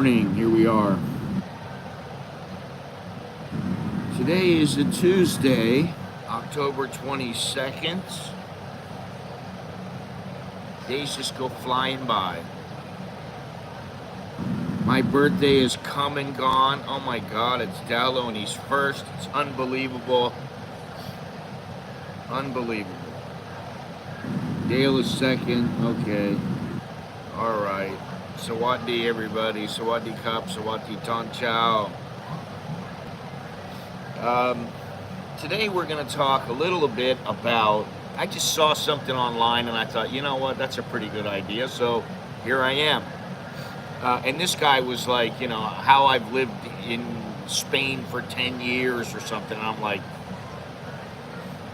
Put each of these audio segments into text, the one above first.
morning. Here we are. Today is a Tuesday, October 22nd. Days just go flying by. My birthday is come and gone. Oh my God, it's Dallo and he's first. It's unbelievable. Unbelievable. Dale is second. Okay. All right. Sawadee, everybody. Sawadee Cup. Sawadee Ton Chow. Today we're going to talk a little bit about, I just saw something online and I thought, you know what, that's a pretty good idea. So here I am. And this guy was like, you know, how I've lived in Spain for 10 years or something. And I'm like,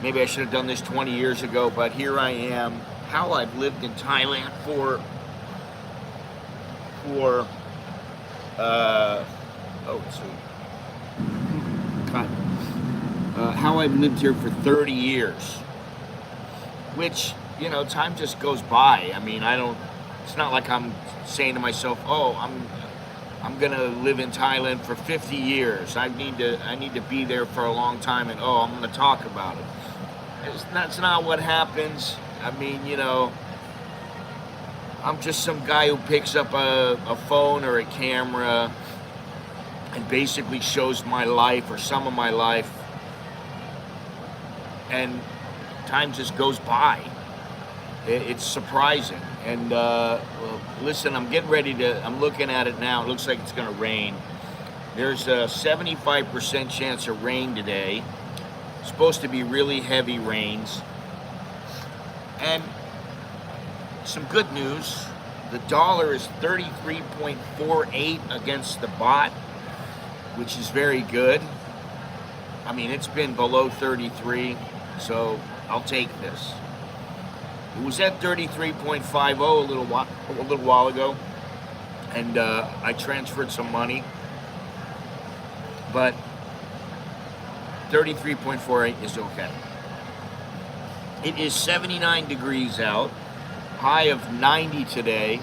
maybe I should have done this 20 years ago, but here I am. How I've lived in Thailand for how I've lived here for 30 years, which, you know, time just goes by. I mean, it's not like I'm saying to myself, oh, I'm gonna live in Thailand for 50 years. I need to be there for a long time, and oh, I'm gonna talk about it. That's not what happens. I mean, you know, I'm just some guy who picks up a phone or a camera and basically shows my life or some of my life, and time just goes by. It's surprising. And well, listen, I'm looking at it now. It looks like it's gonna rain. There's a 75% chance of rain today. It's supposed to be really heavy rains. And some good news, the dollar is 33.48 against the baht, which is very good. I mean, it's been below 33, so I'll take this. It was at 33.50 a little while ago, and I transferred some money, but 33.48 is okay. It is 79 degrees out, high of 90 today,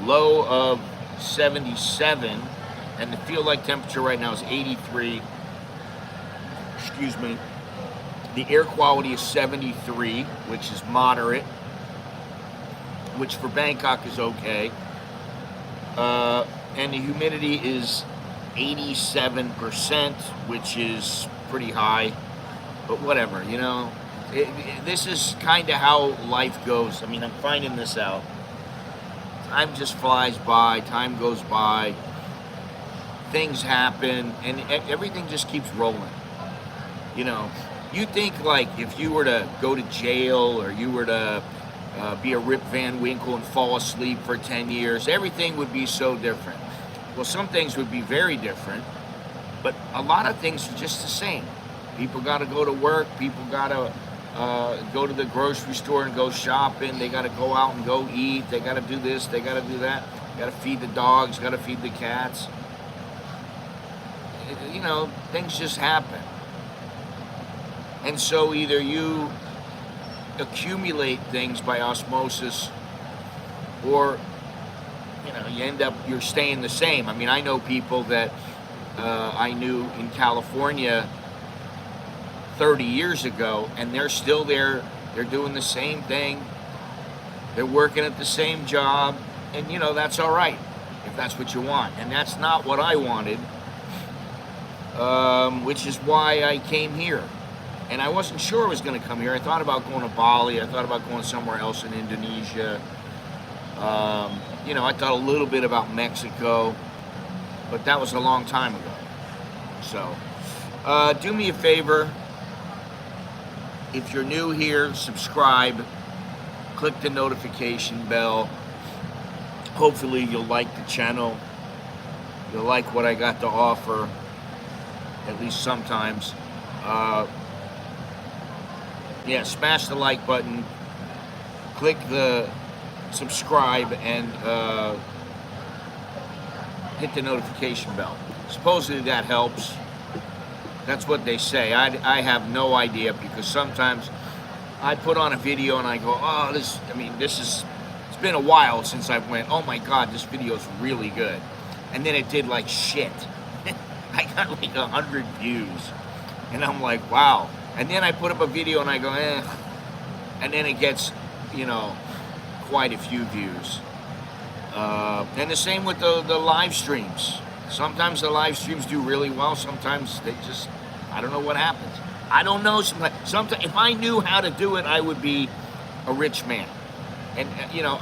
low of 77, and the feel like temperature right now is 83. Excuse me. The air quality is 73, which is moderate, which for Bangkok is okay. And the humidity is 87%, which is pretty high, but whatever, you know. This is kind of how life goes. I mean, I'm finding this out. Time just flies by, time goes by, things happen, and everything just keeps rolling. You know, you think like if you were to go to jail or you were to be a Rip Van Winkle and fall asleep for 10 years, everything would be so different. Well, some things would be very different, but a lot of things are just the same. People got to go to work, people got to go to the grocery store and go shopping, they got to go out and go eat, they got to do this, they got to do that, got to feed the dogs, got to feed the cats. You know, things just happen. And so either you accumulate things by osmosis, or, you know, you're staying the same. I mean, I know people that I knew in California 30 years ago, and they're still there. They're doing the same thing. They're working at the same job, and, you know, that's all right if that's what you want. And that's not what I wanted, which is why I came here. And I wasn't sure I was going to come here. I thought about going to Bali. I thought about going somewhere else in Indonesia. You know, I thought a little bit about Mexico, but that was a long time ago. So, do me a favor. If you're new here, subscribe. Click the notification bell. Hopefully you'll like the channel. You'll like what I got to offer, at least sometimes. Yeah, smash the like button, click the subscribe, and hit the notification bell. Supposedly that helps. That's what they say. I have no idea, because sometimes I put on a video and I go, oh, it's been a while since I went, oh my God, this video is really good. And then it did like shit. I got like 100 views. And I'm like, wow. And then I put up a video and I go, eh. And then it gets, you know, quite a few views. And the same with the live streams. Sometimes the live streams do really well. Sometimes they just, I don't know what happens. I don't know. Sometimes if I knew how to do it, I would be a rich man. And you know,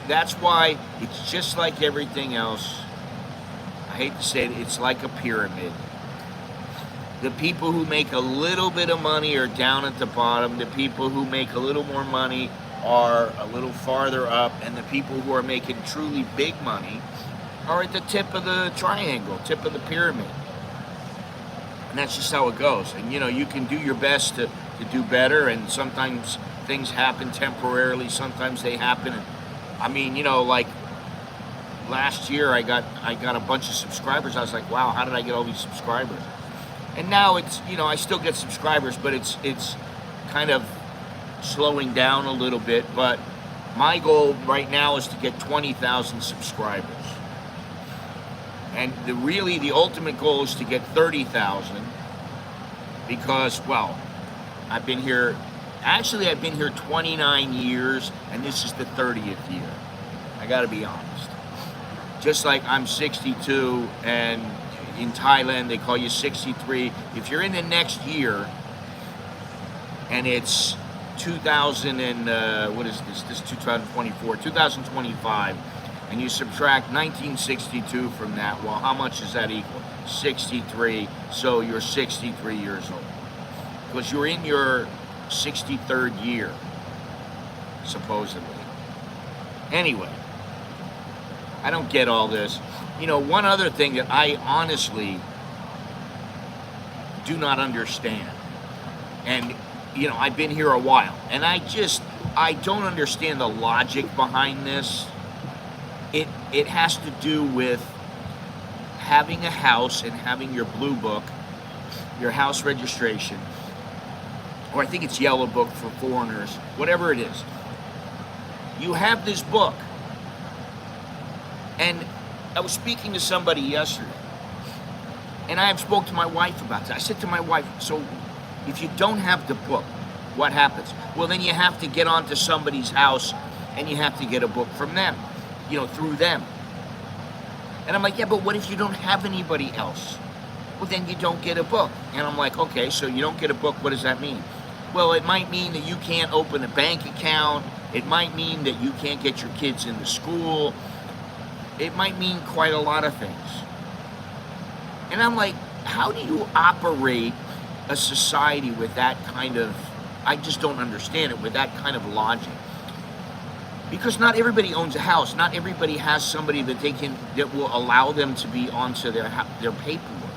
that's why it's just like everything else. I hate to say it, it's like a pyramid. The people who make a little bit of money are down at the bottom. The people who make a little more money are a little farther up. And the people who are making truly big money are at the tip of the triangle, tip of the pyramid. And that's just how it goes. And you know, you can do your best to do better, and sometimes things happen temporarily, sometimes they happen. And, I mean, you know, like last year I got a bunch of subscribers. I was like, wow, how did I get all these subscribers? And now it's, you know, I still get subscribers, but it's kind of slowing down a little bit. But my goal right now is to get 20,000 subscribers. And the ultimate goal is to get 30,000, because, well, I've been here 29 years, and this is the 30th year. I gotta be honest. Just like I'm 62, and in Thailand they call you 63. If you're in the next year, and it's 2000 and, what is this? This is 2024, 2025, and you subtract 1962 from that, well, how much does that equal? 63, so you're 63 years old. Because you're in your 63rd year, supposedly. Anyway, I don't get all this. You know, one other thing that I honestly do not understand, and, you know, I've been here a while, and I don't understand the logic behind this. It has to do with having a house and having your blue book, your house registration, or I think it's yellow book for foreigners, whatever it is. You have this book. And I was speaking to somebody yesterday, and I have spoke to my wife about that. I said to my wife, so if you don't have the book, what happens? Well, then you have to get onto somebody's house and you have to get a book from them, you know, through them. And I'm like, yeah, but what if you don't have anybody else? Well, then you don't get a book. And I'm like, okay, so you don't get a book, what does that mean? Well, it might mean that you can't open a bank account. It might mean that you can't get your kids into school. It might mean quite a lot of things. And I'm like, how do you operate a society with that kind of, I just don't understand it, with that kind of logic? Because not everybody owns a house. Not everybody has somebody that will allow them to be onto their paperwork.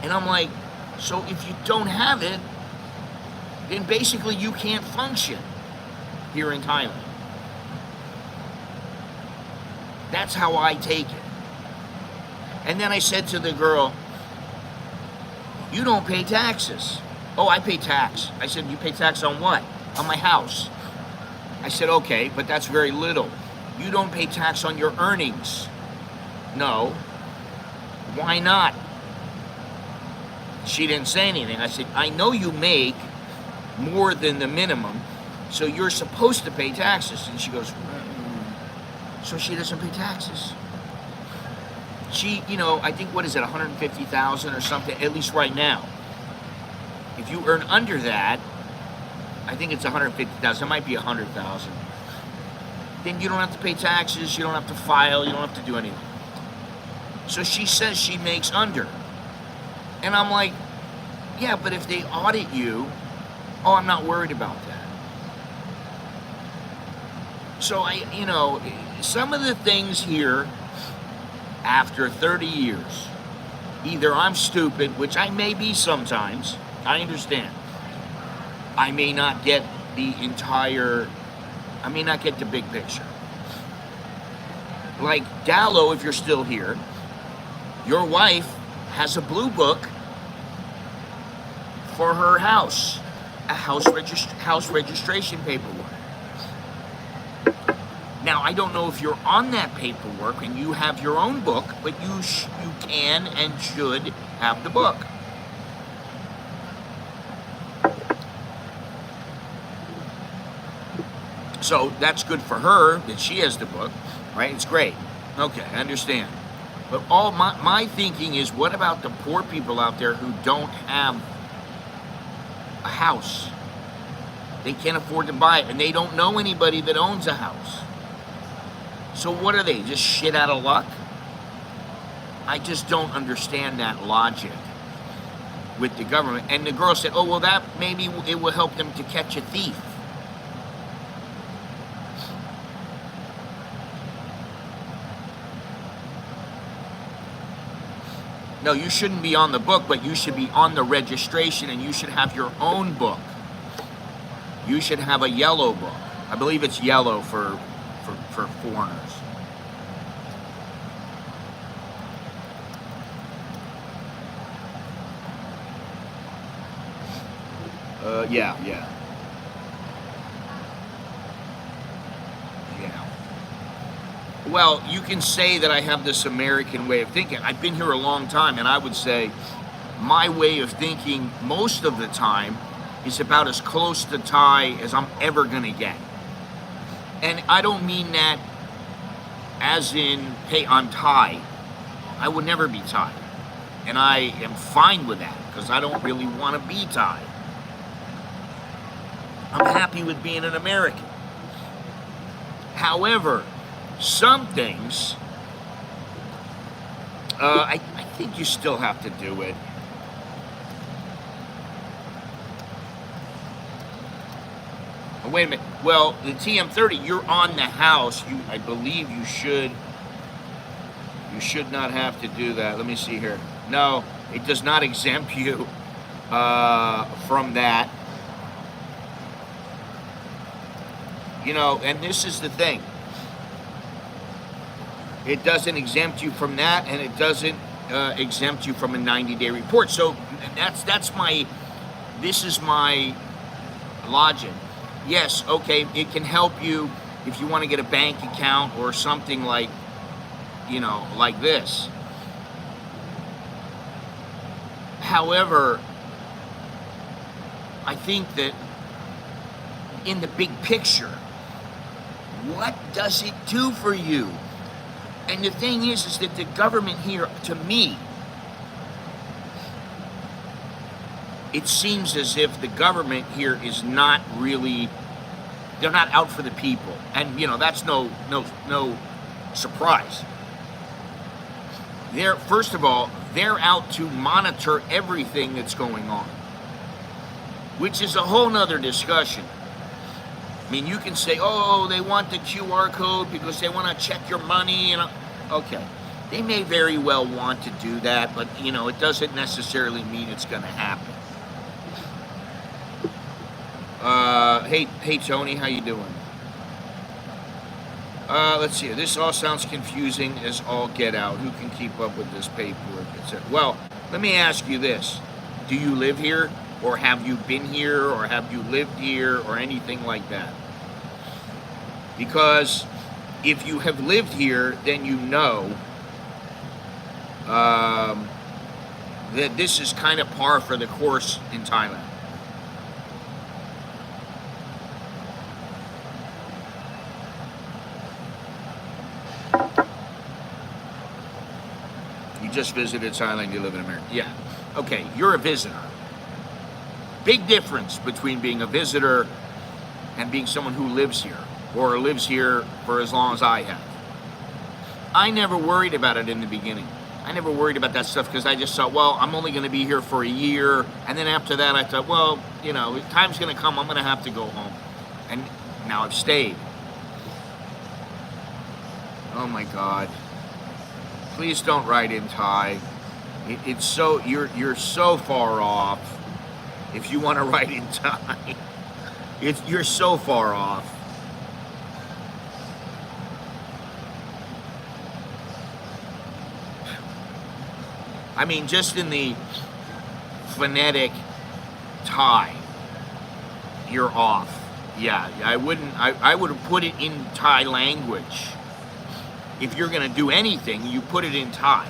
And I'm like, so if you don't have it, then basically you can't function here in Thailand. That's how I take it. And then I said to the girl, you don't pay taxes. Oh, I pay tax. I said, you pay tax on what? On my house. I said, okay, but that's very little. You don't pay tax on your earnings. No. Why not? She didn't say anything. I said, I know you make more than the minimum, so you're supposed to pay taxes. And she goes, so she doesn't pay taxes. She, you know, I think, what is it, 150,000 or something, at least right now. If you earn under that, I think it's 150,000, it might be 100,000. Then you don't have to pay taxes, you don't have to file, you don't have to do anything. So she says she makes under. And I'm like, yeah, but if they audit you, oh, I'm not worried about that. So you know, some of the things here, after 30 years, either I'm stupid, which I may be sometimes, I understand. I may not get the big picture. Like Dallo, if you're still here, your wife has a blue book for her house, a house registration paperwork. I don't know if you're on that paperwork and you have your own book, but you can and should have the book. So that's good for her that she has the book, right? It's great. Okay, I understand. But all my thinking is, what about the poor people out there who don't have a house? They can't afford to buy it, and they don't know anybody that owns a house. So what are they, just shit out of luck? I just don't understand that logic with the government. And the girl said, oh, well, that maybe it will help them to catch a thief. No, you shouldn't be on the book, but you should be on the registration, and you should have your own book. You should have a yellow book. I believe it's yellow for foreigners. Yeah. Yeah. Well, you can say that I have this American way of thinking. I've been here a long time, and I would say my way of thinking most of the time is about as close to Thai as I'm ever going to get. And I don't mean that as in, hey, I'm Thai. I would never be Thai. And I am fine with that, because I don't really want to be Thai. I'm happy with being an American. However, some things, I think you still have to do it. Oh, wait a minute. Well, the TM30, you're on the house. I believe you should not have to do that. Let me see here. No, it does not exempt you from that. You know, and this is the thing. It doesn't exempt you from that, and it doesn't exempt you from a 90-day report. So this is my logic. Yes, okay, it can help you if you want to get a bank account or something like, you know, like this. However, I think that in the big picture, what does it do for you? And the thing is that the government here, to me, it seems as if the government here is not really, they're not out for the people. And, you know, that's no surprise. First of all, they're out to monitor everything that's going on, which is a whole nother discussion. I mean, you can say, oh, they want the QR code because they want to check your money. And okay, they may very well want to do that, but, you know, it doesn't necessarily mean it's going to happen. Hey, Tony, how you doing? Let's see. This all sounds confusing as all get out. Who can keep up with this paperwork? Well, let me ask you this. Do you live here? Or have you been here, or have you lived here, or anything like that? Because if you have lived here, then you know that this is kind of par for the course in Thailand. You just visited Thailand, you live in America. Yeah. Okay, you're a visitor. Big difference between being a visitor and being someone who lives here, or lives here for as long as I have. I never worried about it in the beginning. I never worried about that stuff because I just thought, well, I'm only going to be here for a year. And then after that, I thought, well, you know, time's going to come, I'm going to have to go home. And now I've stayed. Oh my God. Please don't write in Thai. It's so, you're so far off. If you want to write in Thai, you're so far off. I mean, just in the phonetic Thai, you're off. Yeah, I wouldn't. I would have put it in Thai language. If you're going to do anything, you put it in Thai,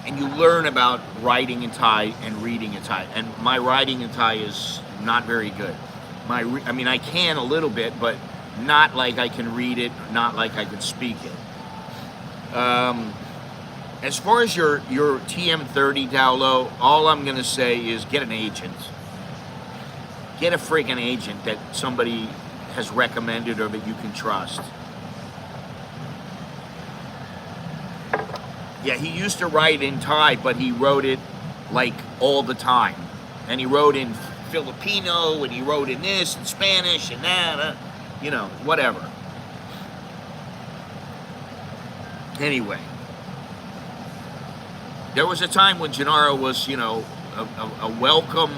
and you learn about writing in Thai and reading in Thai. And my writing in Thai is not very good. I mean, I can a little bit, but not like I can read it, not like I can speak it. As far as your TM30 download, all I'm going to say is get an agent. Get a freaking agent that somebody has recommended or that you can trust. Yeah, he used to write in Thai, but he wrote it like all the time. And he wrote in Filipino, and he wrote in this, and Spanish, and that, you know, whatever. Anyway, there was a time when Gennaro was, you know, a welcome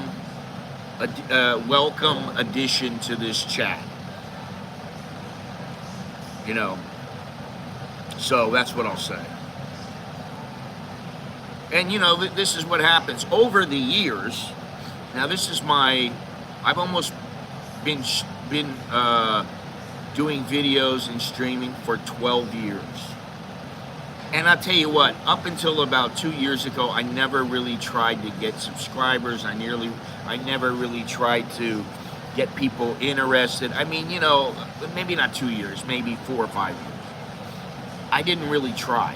addition to this chat. You know, so that's what I'll say. And you know, this is what happens over the years. Now this is I've almost been doing videos and streaming for 12 years. And I'll tell you what, up until about 2 years ago, I never really tried to get subscribers. I never really tried to get people interested. I mean, you know, maybe not 2 years, maybe 4 or 5 years. I didn't really try.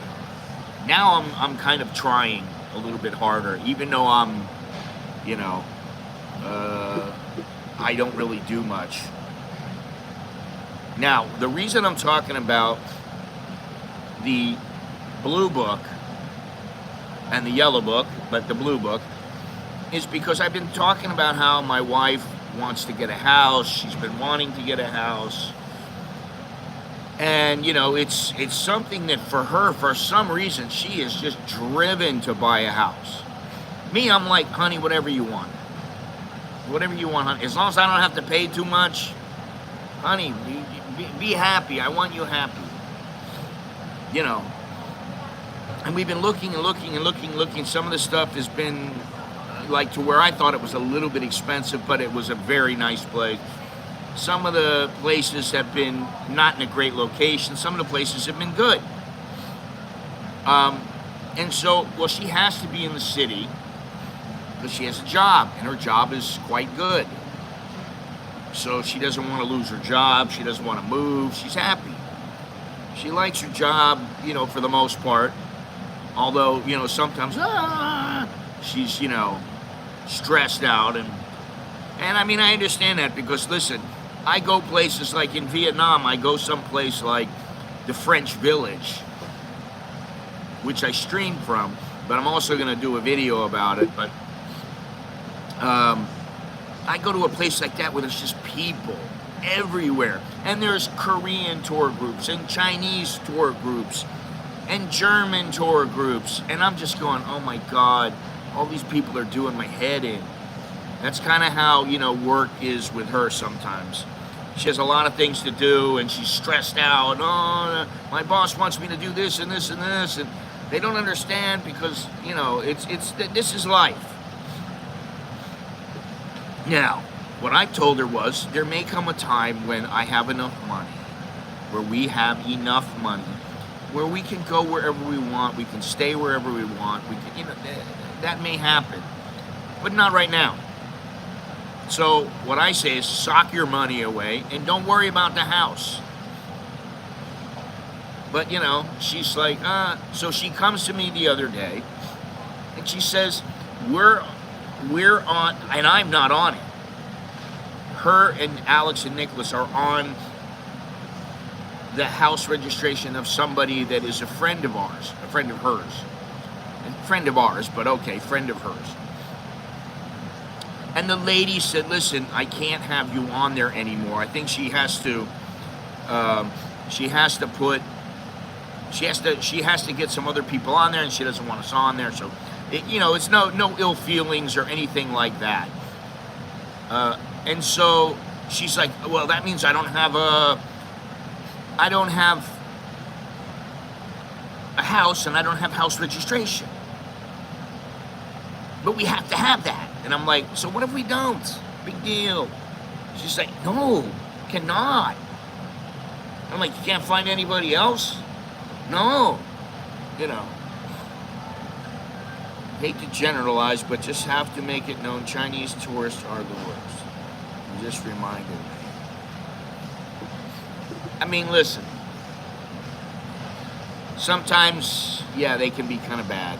Now I'm kind of trying a little bit harder, even though I'm, you know, I don't really do much. Now, the reason I'm talking about the blue book and the yellow book, but the blue book, is because I've been talking about how my wife wants to get a house. She's been wanting to get a house. And, you know, it's something that for her, for some reason, she is just driven to buy a house. Me, I'm like, honey, whatever you want. Whatever you want, honey. As long as I don't have to pay too much, honey, be happy. I want you happy. You know. And we've been looking and looking and looking. Some of the stuff has been like to where I thought it was a little bit expensive, but it was a very nice place. Some of the places have been not in a great location. Some of the places have been good. And so, well, she has to be in the city because she has a job, and her job is quite good. So she doesn't want to lose her job. She doesn't want to move. She's happy. She likes her job, you know, for the most part. Although, you know, sometimes she's, you know, stressed out. And I mean, I understand that because, listen, I go places like in Vietnam, I go someplace like the French Village, which I stream from, but I'm also going to do a video about it. But I go to a place like that where there's just people everywhere. And there's Korean tour groups and Chinese tour groups and German tour groups. And I'm just going, oh my God, all these people are doing my head in. That's kind of how, you know, work is with her sometimes. She has a lot of things to do, and she's stressed out. Oh, my boss wants me to do this and this and this, and they don't understand because, you know, this is life. Now, what I told her was there may come a time when I have enough money, where we have enough money, where we can go wherever we want, we can stay wherever we want. We can, you know, that may happen, but not right now. So what I say is sock your money away and don't worry about the house. But, you know, she's like, so she comes to me the other day and she says, we're on, and I'm not on it. Her and Alex and Nicholas are on the house registration of somebody that is a friend of ours, a friend of hers. A friend of ours, but okay, friend of hers. And the lady said, listen, I can't have you on there anymore. I think she has to get some other people on there, and she doesn't want us on there. So, you know, it's no ill feelings or anything like that. And so she's like, well, that means I don't have a house, and I don't have house registration. But we have to have that. And I'm like, so what if we don't? Big deal. She's like, no, cannot. I'm like, you can't find anybody else? No. You know. Hate to generalize, but just have to make it known Chinese tourists are the worst. I'm just reminded. I mean, listen. Sometimes, yeah, they can be kind of bad.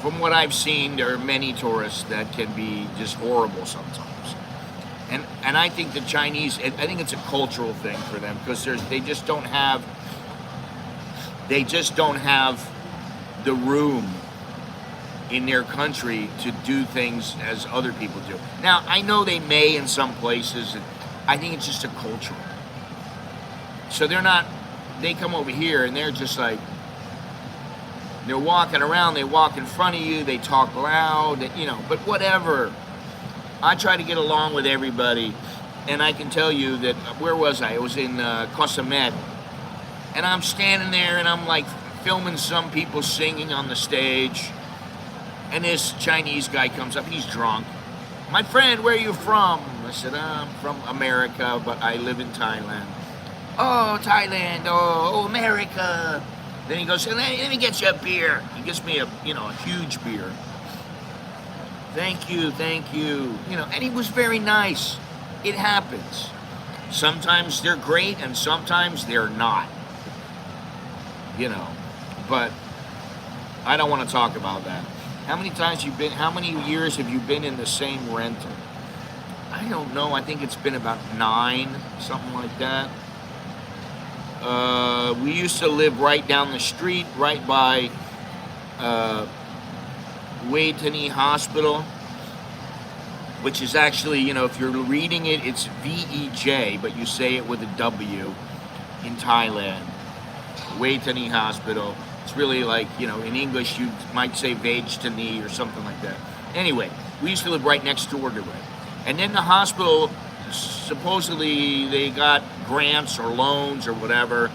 From what I've seen, there are many tourists that can be just horrible sometimes. And I think the Chinese, I think it's a cultural thing for them because they just don't have the room in their country to do things as other people do. Now, I know they may in some places, and I think it's just a cultural. So they come over here and they're just like, they're walking around, they walk in front of you, they talk loud, you know, but whatever. I try to get along with everybody, and I can tell you that, where was I? I was in CASHAPP, and I'm standing there and I'm like filming some people singing on the stage, and this Chinese guy comes up, he's drunk. My friend, where are you from? I said, I'm from America, but I live in Thailand. Oh, Thailand, oh, America. Then he goes, let me get you a beer. He gets me a huge beer. Thank you. You know, and he was very nice. It happens. Sometimes they're great and sometimes they're not. You know, but I don't want to talk about that. How many years have you been in the same rental? I don't know. I think it's been about 9, something like that. We used to live right down the street, right by Waitani Hospital, which is actually, you know, if you're reading it, it's V-E-J, but you say it with a W in Thailand. Waitani Hospital. It's really like, you know, in English you might say Vagetani or something like that. Anyway, we used to live right next door to it. And then the hospital, supposedly they got grants or loans or whatever,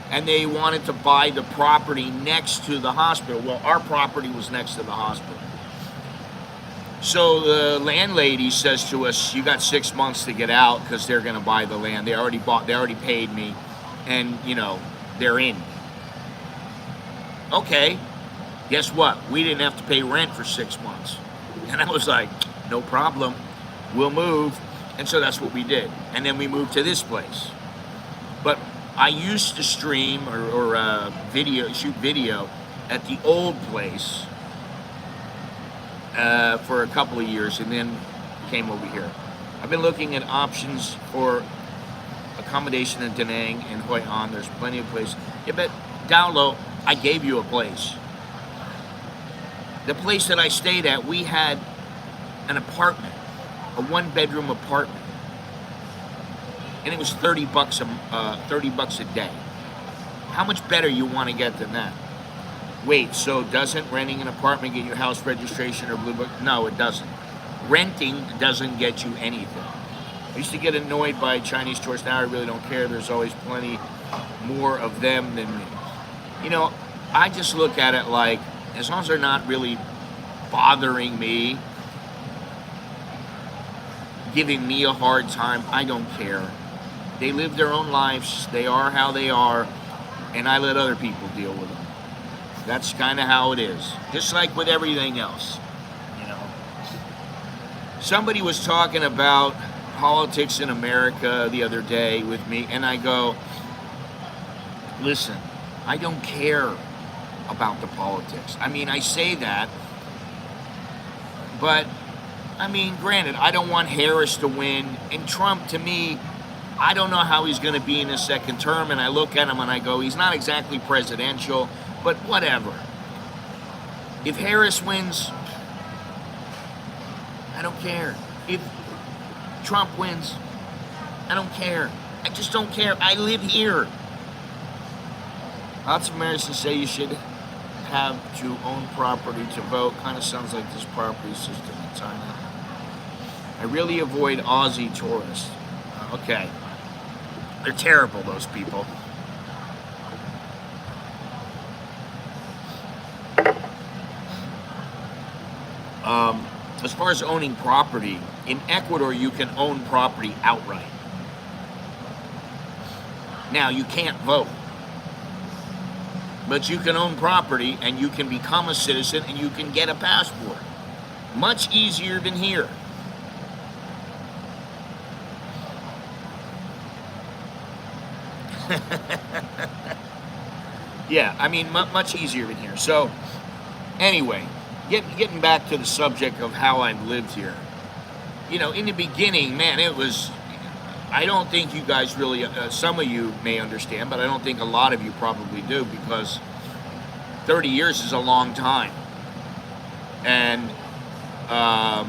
and they wanted to buy the property next to the hospital. Well, our property was next to the hospital. So the landlady says to us, you got 6 months to get out because they're going to buy the land. They already paid me, and, you know, they're in. Okay, guess what? We didn't have to pay rent for 6 months. And I was like, no problem, we'll move. And so that's what we did. And then we moved to this place. But I used to stream or shoot video at the old place for a couple of years, and then came over here. I've been looking at options for accommodation in Da Nang and Hoi An. There's plenty of places. Yeah, but down low, I gave you a place. The place that I stayed at, we had an apartment, a 1-bedroom apartment, and it was $30 a day. How much better you want to get than that? Wait, so doesn't renting an apartment get you house registration or blue book? No, it doesn't. Renting doesn't get you anything. I used to get annoyed by Chinese tourists. Now I really don't care. There's always plenty more of them than me. You know, I just look at it like, as long as they're not really bothering me, giving me a hard time, I don't care. They live their own lives. They are how they are, and I let other people deal with them. That's kind of how it is. Just like with everything else, you know. Somebody was talking about politics in America the other day with me, and I go, listen, I don't care about the politics. I mean, I say that, but, I mean, granted, I don't want Harris to win, and Trump, to me, I don't know how he's going to be in his second term, and I look at him and I go, he's not exactly presidential, but whatever. If Harris wins, I don't care. If Trump wins, I don't care. I just don't care. I live here. Lots of Americans say you should have to own property to vote. Kind of sounds like this property system in Thailand. I really avoid Aussie tourists. Okay. They're terrible, those people. as far as owning property, in Ecuador you can own property outright. Now, you can't vote, but you can own property and you can become a citizen and you can get a passport. Much easier than here. Yeah, I mean, much easier than here. So, anyway, getting back to the subject of how I've lived here. You know, in the beginning, man, it was, I don't think you guys really, some of you may understand, but I don't think a lot of you probably do, because 30 years is a long time. And, oh,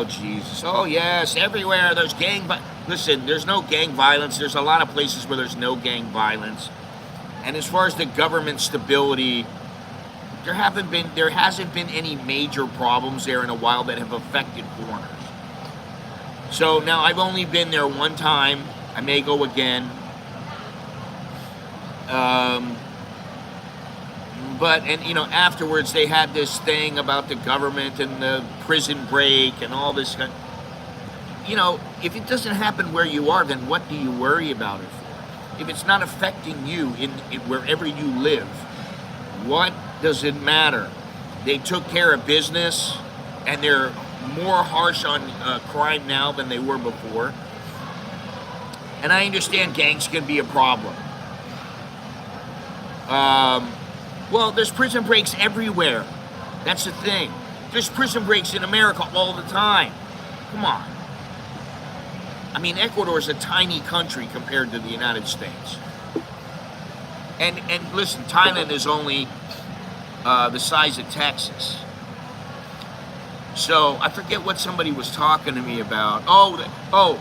Jesus. Oh, yes, everywhere there's listen, there's no gang violence. There's a lot of places where there's no gang violence. And as far as the government stability, there hasn't been any major problems there in a while that have affected foreigners. So now I've only been there one time. I may go again. But you know, afterwards they had this thing about the government and the prison break and all this. You know, if it doesn't happen where you are, then what do you worry about it for? If it's not affecting you in wherever you live, what does it matter? They took care of business, and they're more harsh on crime now than they were before. And I understand gangs can be a problem. Well, there's prison breaks everywhere. That's the thing. There's prison breaks in America all the time. Come on. I mean, Ecuador is a tiny country compared to the United States. And listen, Thailand is only the size of Texas. So I forget what somebody was talking to me about. Oh,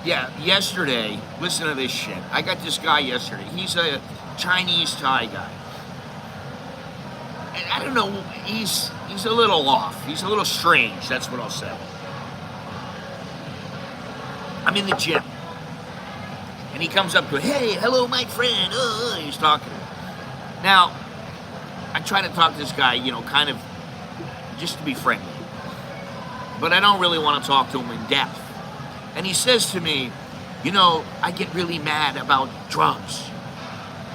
yeah, yesterday, listen to this shit. I got this guy yesterday. He's a Chinese Thai guy. And I don't know, he's a little off. He's a little strange, that's what I'll say. I'm in the gym. And he comes up to me, hey, hello, my friend. He's talking to me. Now, I try to talk to this guy, you know, kind of just to be friendly. But I don't really want to talk to him in depth. And he says to me, you know, I get really mad about drugs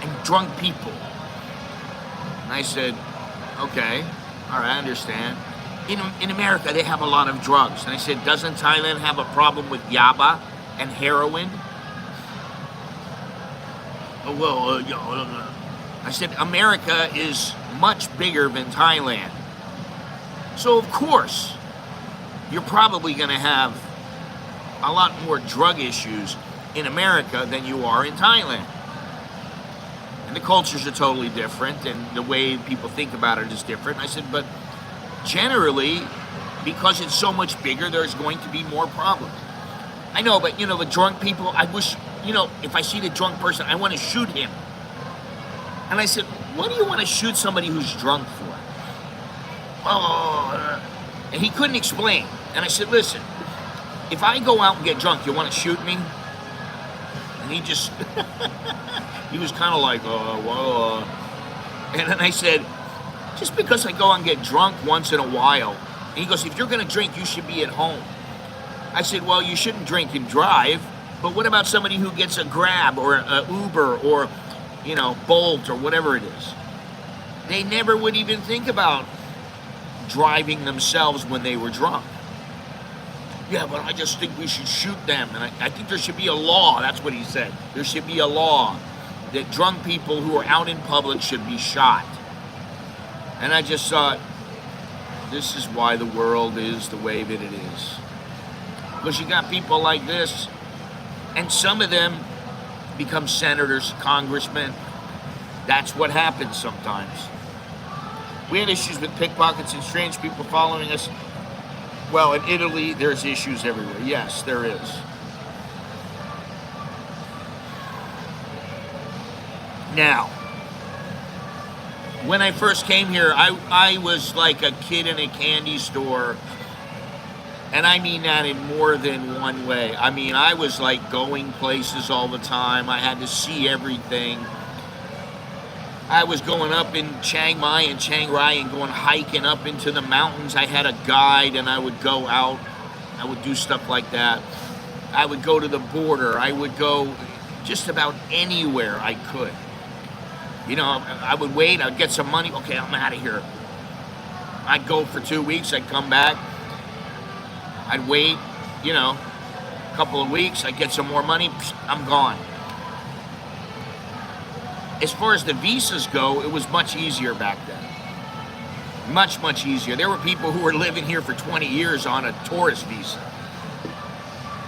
and drunk people. And I said, okay, all right, I understand. In America, they have a lot of drugs. And I said, doesn't Thailand have a problem with yaba and heroin? Oh, well, I said, America is much bigger than Thailand. So, of course, you're probably going to have a lot more drug issues in America than you are in Thailand. And the cultures are totally different, and the way people think about it is different. I said, but generally, because it's so much bigger, there's going to be more problems. I know, but, you know, the drunk people, I wish, you know, if I see the drunk person, I want to shoot him. And I said, what do you want to shoot somebody who's drunk for? And he couldn't explain. And I said, listen, if I go out and get drunk, you want to shoot me? And he just, he was kind of like, And then I said, just because I go and get drunk once in a while. And he goes, if you're going to drink, you should be at home. I said, well, you shouldn't drink and drive. But what about somebody who gets a Grab or an Uber or, you know, Bolt or whatever it is? They never would even think about driving themselves when they were drunk. Yeah, but I just think we should shoot them. And I think there should be a law. That's what he said. There should be a law that drunk people who are out in public should be shot. And I just thought, this is why the world is the way that it is. Because you got people like this, and some of them become senators, congressmen. That's what happens sometimes. We had issues with pickpockets and strange people following us. Well, in Italy, there's issues everywhere. Yes, there is. Now, when I first came here, I was like a kid in a candy store. And I mean that in more than one way. I mean, I was like going places all the time. I had to see everything. I was going up in Chiang Mai and Chiang Rai and going hiking up into the mountains. I had a guide and I would go out. I would do stuff like that. I would go to the border. I would go just about anywhere I could. You know, I would wait. I'd get some money. Okay, I'm out of here. I'd go for 2 weeks. I'd come back. I'd wait, you know, a couple of weeks. I'd get some more money. I'm gone. As far as the visas go, it was much easier back then. Much, much easier. There were people who were living here for 20 years on a tourist visa.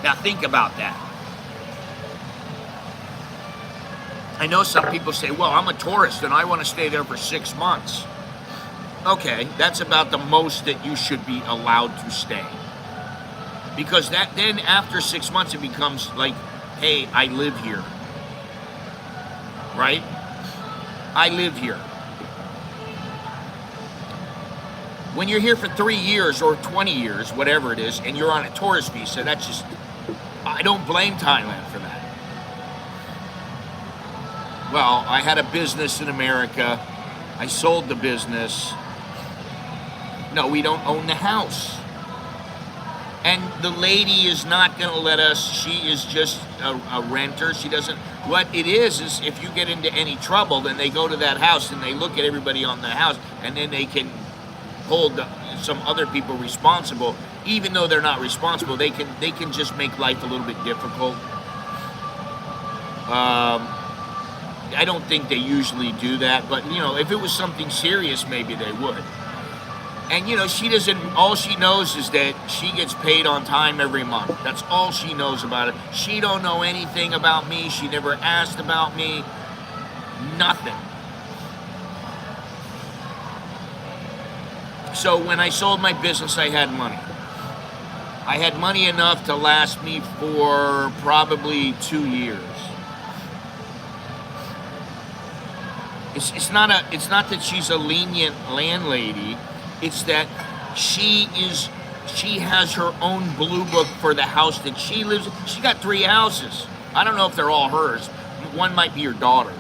Now think about that. I know some people say, well, I'm a tourist and I want to stay there for 6 months. Okay, that's about the most that you should be allowed to stay. Because that then after 6 months it becomes like, hey, I live here. Right? I live here. When you're here for 3 years or 20 years, whatever it is, and you're on a tourist visa, that's just, I don't blame Thailand for that. Well, I had a business in America. I sold the business. No, we don't own the house. And the lady is not going to let us. She is just a renter. She doesn't. What it is if you get into any trouble, then they go to that house and they look at everybody on the house, and then they can hold some other people responsible, even though they're not responsible. They can just make life a little bit difficult. I don't think they usually do that, but you know, if it was something serious, maybe they would. And you know, she doesn't, all she knows is that she gets paid on time every month. That's all she knows about it. She don't know anything about me. She never asked about me. Nothing. So when I sold my business, I had money. I had money enough to last me for probably 2 years. It's not that she's a lenient landlady. It's that she has her own blue book for the house that she lives in. She got 3 houses. I don't know if they're all hers. One might be her daughter's.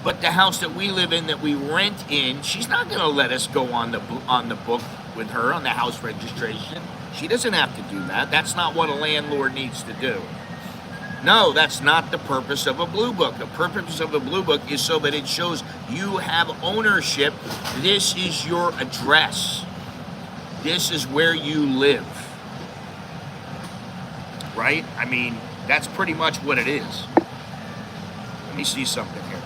But the house that we live in, that we rent in, she's not going to let us go on the book with her on the house registration. She doesn't have to do that. That's not what a landlord needs to do. No, that's not the purpose of a blue book. The purpose of a blue book is so that it shows you have ownership. This is your address. This is where you live. Right? I mean, that's pretty much what it is. Let me see something here.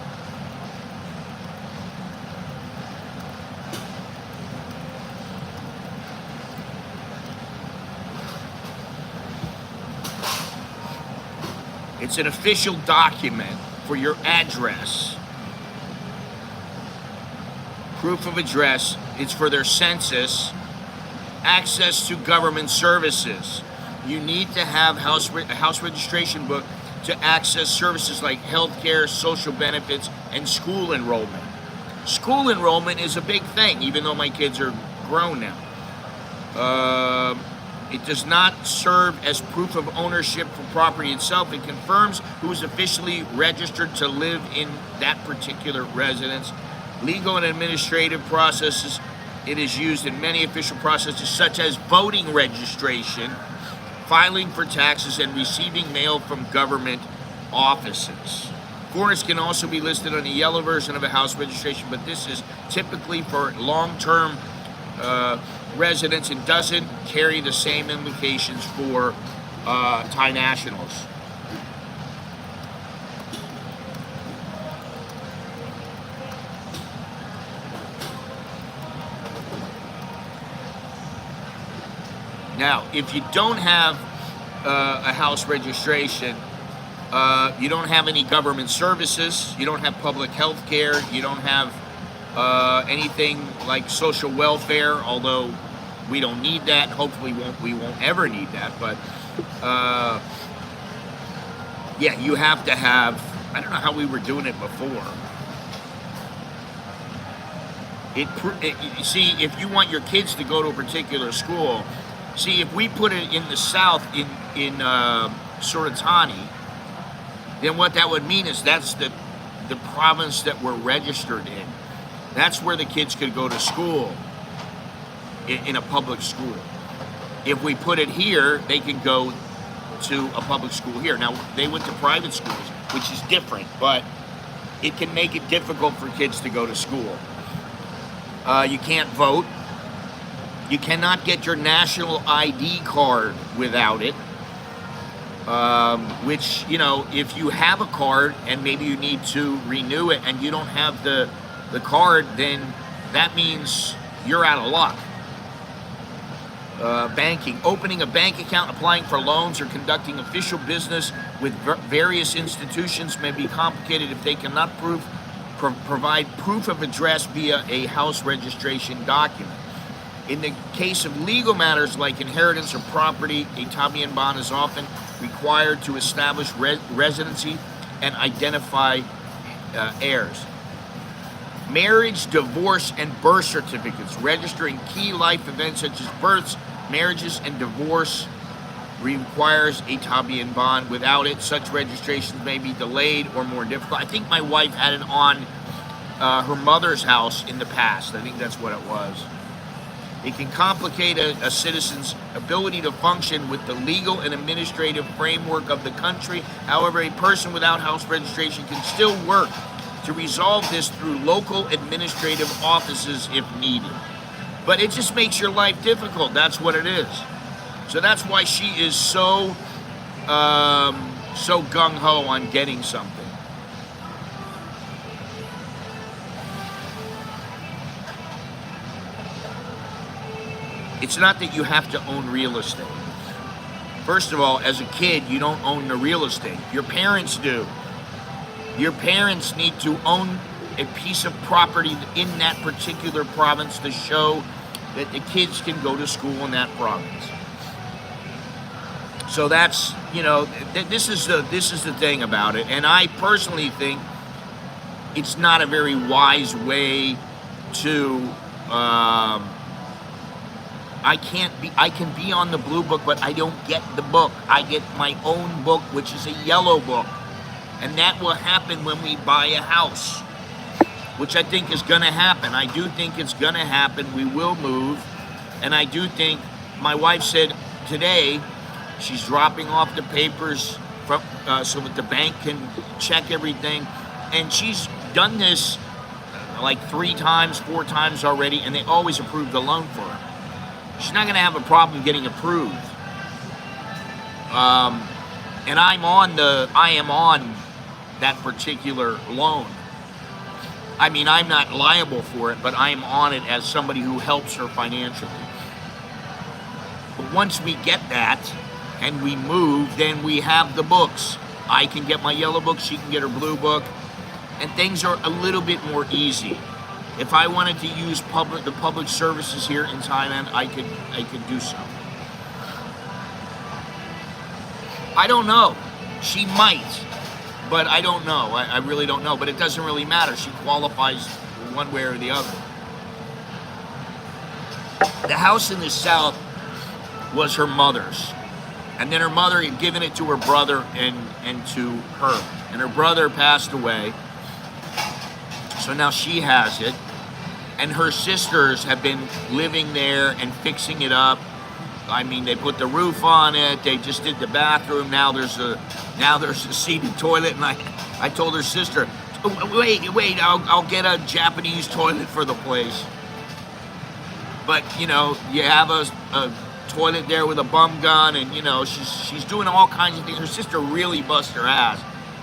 It's an official document for your address. Proof of address. It's for their census. Access to government services. You need to have a house registration book to access services like healthcare, social benefits, and school enrollment. School enrollment is a big thing, even though my kids are grown now. It does not serve as proof of ownership for property itself. It confirms who is officially registered to live in that particular residence. Legal and administrative processes. It is used in many official processes such as voting registration, filing for taxes, and receiving mail from government offices. Foreigners can also be listed on the yellow version of a house registration, but this is typically for long-term residents and doesn't carry the same implications for Thai nationals. Now, if you don't have a house registration, you don't have any government services, you don't have public health care, you don't have anything like social welfare, although we don't need that. Hopefully we won't ever need that. But yeah, you have to have, I don't know how we were doing it before. You see, if you want your kids to go to a particular school, see, if we put it in the south, in Suratani, then what that would mean is that's the province that we're registered in. That's where the kids could go to school, in a public school. If we put it here, they can go to a public school here. Now, they went to private schools, which is different, but it can make it difficult for kids to go to school. You can't vote. You cannot get your national ID card without it. Which, you know, if you have a card and maybe you need to renew it and you don't have the card, then that means you're out of luck. Banking. Opening a bank account, applying for loans, or conducting official business with various institutions may be complicated if they cannot provide proof of address via a house registration document. In the case of legal matters like inheritance or property, a tabian bond is often required to establish residency and identify heirs. Marriage, divorce, and birth certificates. Registering key life events such as births, marriages, and divorce requires a tabian bond. Without it, such registrations may be delayed or more difficult. I think my wife had it on her mother's house in the past. I think that's what it was. It can complicate a citizen's ability to function with the legal and administrative framework of the country. However, a person without house registration can still work to resolve this through local administrative offices if needed. But it just makes your life difficult. That's what it is. So that's why she is so gung-ho on getting something. It's not that you have to own real estate. First of all, as a kid, you don't own the real estate. Your parents do. Your parents need to own a piece of property in that particular province to show that the kids can go to school in that province. So that's, you know, this is the thing about it. And I personally think it's not a very wise way to. I can be on the blue book, but I don't get the book. I get my own book, which is a yellow book. And that will happen when we buy a house, which I think is going to happen. I do think it's going to happen. We will move. And I do think, my wife said today, she's dropping off the papers from, so that the bank can check everything. And she's done this like 3 times, 4 times already, and they always approve the loan for her. She's not going to have a problem getting approved. And I am on that particular loan. I mean, I'm not liable for it, but I'm on it as somebody who helps her financially. But once we get that and we move, then we have the books. I can get my yellow book, she can get her blue book, and things are a little bit more easy. If I wanted to use the public services here in Thailand, I could do so. I don't know. She might, but I don't know. I really don't know. But it doesn't really matter. She qualifies one way or the other. The house in the south was her mother's. And then her mother had given it to her brother and to her. And her brother passed away. So now she has it. And her sisters have been living there and fixing it up. I mean, they put the roof on it. They just did the bathroom. Now there's a seated toilet. And I told her sister, wait, I'll get a Japanese toilet for the place. But, you know, you have a toilet there with a bum gun, and, you know, she's doing all kinds of things. Her sister really bust her ass.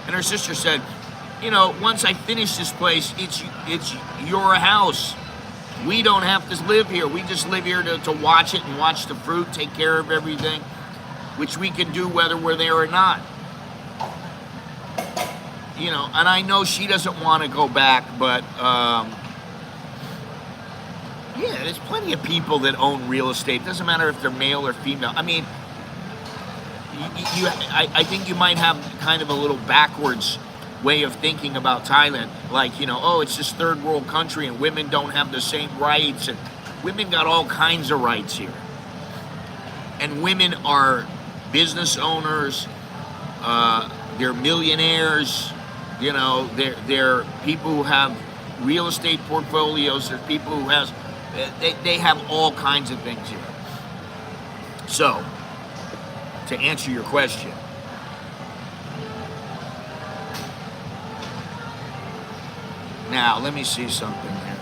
And her sister said, you know, once I finish this place, it's your house. We don't have to live here. We just live here to watch it and watch the fruit, take care of everything, which we can do whether we're there or not. You know, and I know she doesn't want to go back, but yeah, there's plenty of people that own real estate. Doesn't matter if they're male or female. I mean, I think you might have kind of a little backwards way of thinking about Thailand, like, you know, oh, it's this third world country and women don't have the same rights, and women got all kinds of rights here. And women are business owners, they're millionaires, You know, they're people who have real estate portfolios. There's people who has, they have all kinds of things here. So, to answer your question, now let me see something here.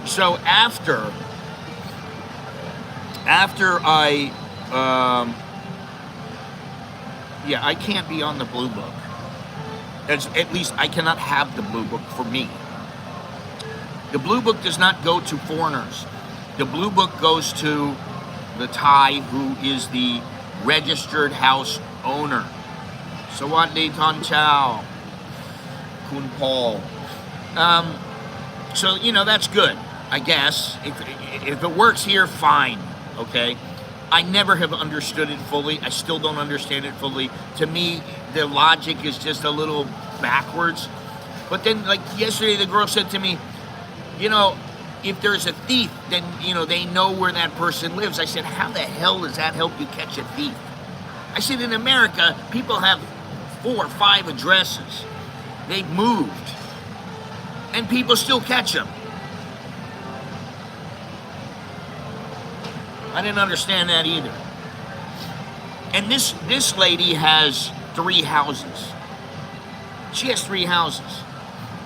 So after I, yeah, I can't be on the Blue Book. At least I cannot have the Blue Book for me. The Blue Book does not go to foreigners. The Blue Book goes to the Thai who is the registered house owner. Sawadee Ton Chow, Kun Paul. So, you know, that's good, I guess. If it works here, fine, okay? I never have understood it fully. I still don't understand it fully. To me, the logic is just a little backwards. But then, like yesterday, the girl said to me, you know, if there's a thief, then, you know, they know where that person lives. I said, how the hell does that help you catch a thief? I said, in America, people have 4 or 5 addresses. They've moved. And people still catch them. I didn't understand that either. And this lady has 3 houses. She has 3 houses.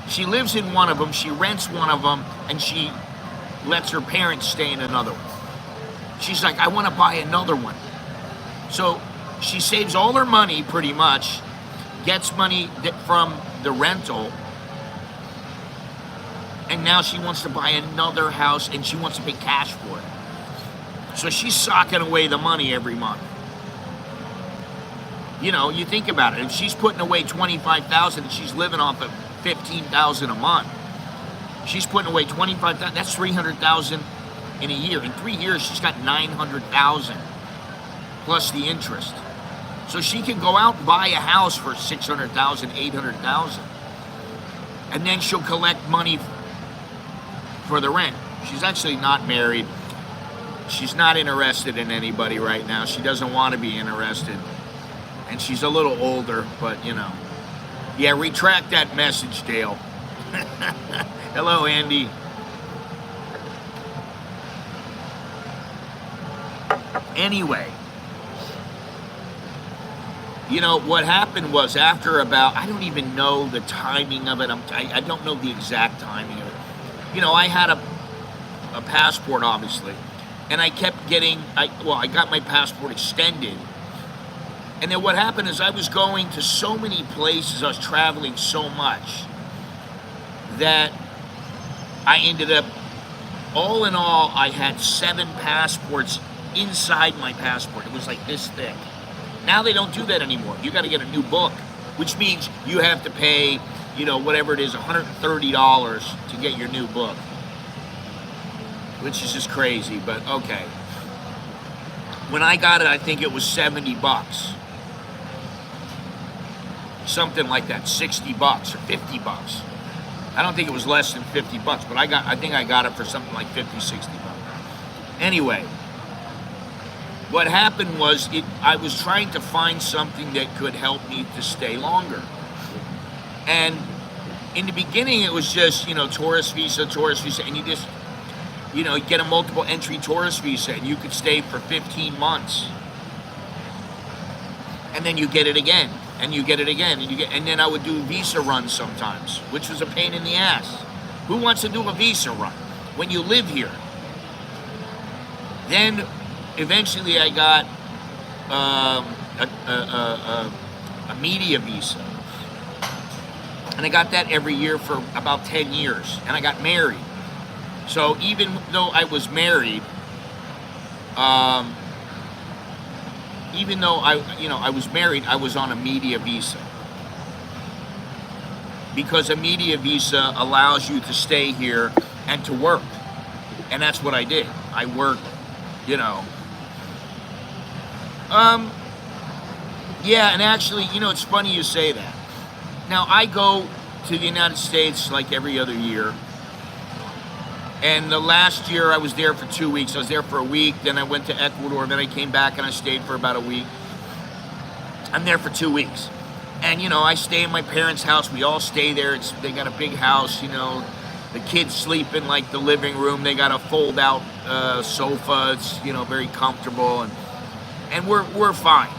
She lives in one of them, she rents one of them, and she lets her parents stay in another one. She's like, I want to buy another one. So she saves all her money, pretty much, gets money from the rental, and now she wants to buy another house, and she wants to pay cash for it. So she's socking away the money every month. You know, you think about it. If she's putting away $25,000 and she's living off of $15,000 a month, she's putting away $25,000. That's $300,000 in a year. In 3 years, she's got $900,000 plus the interest. So she can go out and buy a house for $600,000, $800,000, and then she'll collect money for the rent. She's actually not married. She's not interested in anybody right now. She doesn't want to be interested. And she's a little older, but you know. Yeah, retract that message, Dale. Hello, Andy. Anyway, you know, what happened was after about, I don't even know the timing of it. I don't know the exact timing of it. You know, I had a passport, obviously. And I kept getting, I got my passport extended. And then what happened is I was going to so many places, I was traveling so much, that I ended up, all in all, I had 7 passports inside my passport. It was like this thick. Now they don't do that anymore. You got to get a new book, which means you have to pay, you know, whatever it is, $130 to get your new book. Which is just crazy, but okay. When I got it, I think it was $70. Something like that, $60 or $50. I don't think it was less than $50, but I think I got it for something like $50, $60. Anyway, what happened was I was trying to find something that could help me to stay longer. And in the beginning, it was just, you know, tourist visa, and you just, you know, get a multiple entry tourist visa and you could stay for 15 months. And then you get it again, and you get it again, and then I would do visa runs sometimes, which was a pain in the ass. Who wants to do a visa run when you live here? Then eventually I got a media visa. And I got that every year for about 10 years. And I got married. So even though I was married, I was married, I was on a media visa. Because a media visa allows you to stay here and to work. And that's what I did. I worked, you know. Yeah, and actually, you know, it's funny you say that. Now, I go to the United States like every other year. And the last year I was there for 2 weeks. I was there for a week, then I went to Ecuador, then I came back and I stayed for about a week. I'm there for 2 weeks. And, I stay in my parents' house. We all stay there. They got a big house, The kids sleep in, like, the living room. They got a fold-out sofa. It's, very comfortable. And we're fine.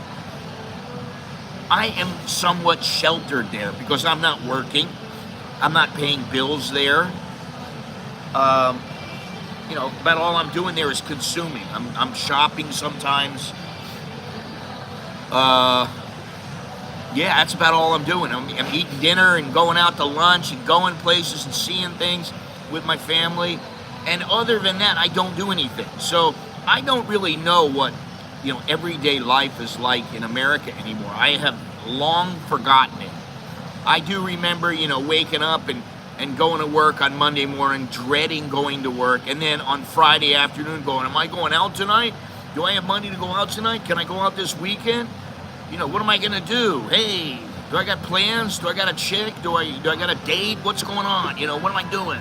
I am somewhat sheltered there because I'm not working. I'm not paying bills there. About all I'm doing there is consuming. I'm shopping sometimes. Yeah, that's about all I'm doing. I'm eating dinner and going out to lunch and going places and seeing things with my family. And other than that, I don't do anything. So I don't really know what, everyday life is like in America anymore. I have long forgotten it. I do remember, waking up and going to work on Monday morning, dreading going to work. And then on Friday afternoon going, am I going out tonight? Do I have money to go out tonight? Can I go out this weekend? What am I going to do? Hey, do I got plans? Do I got a chick? Do I got a date? What's going on? What am I doing?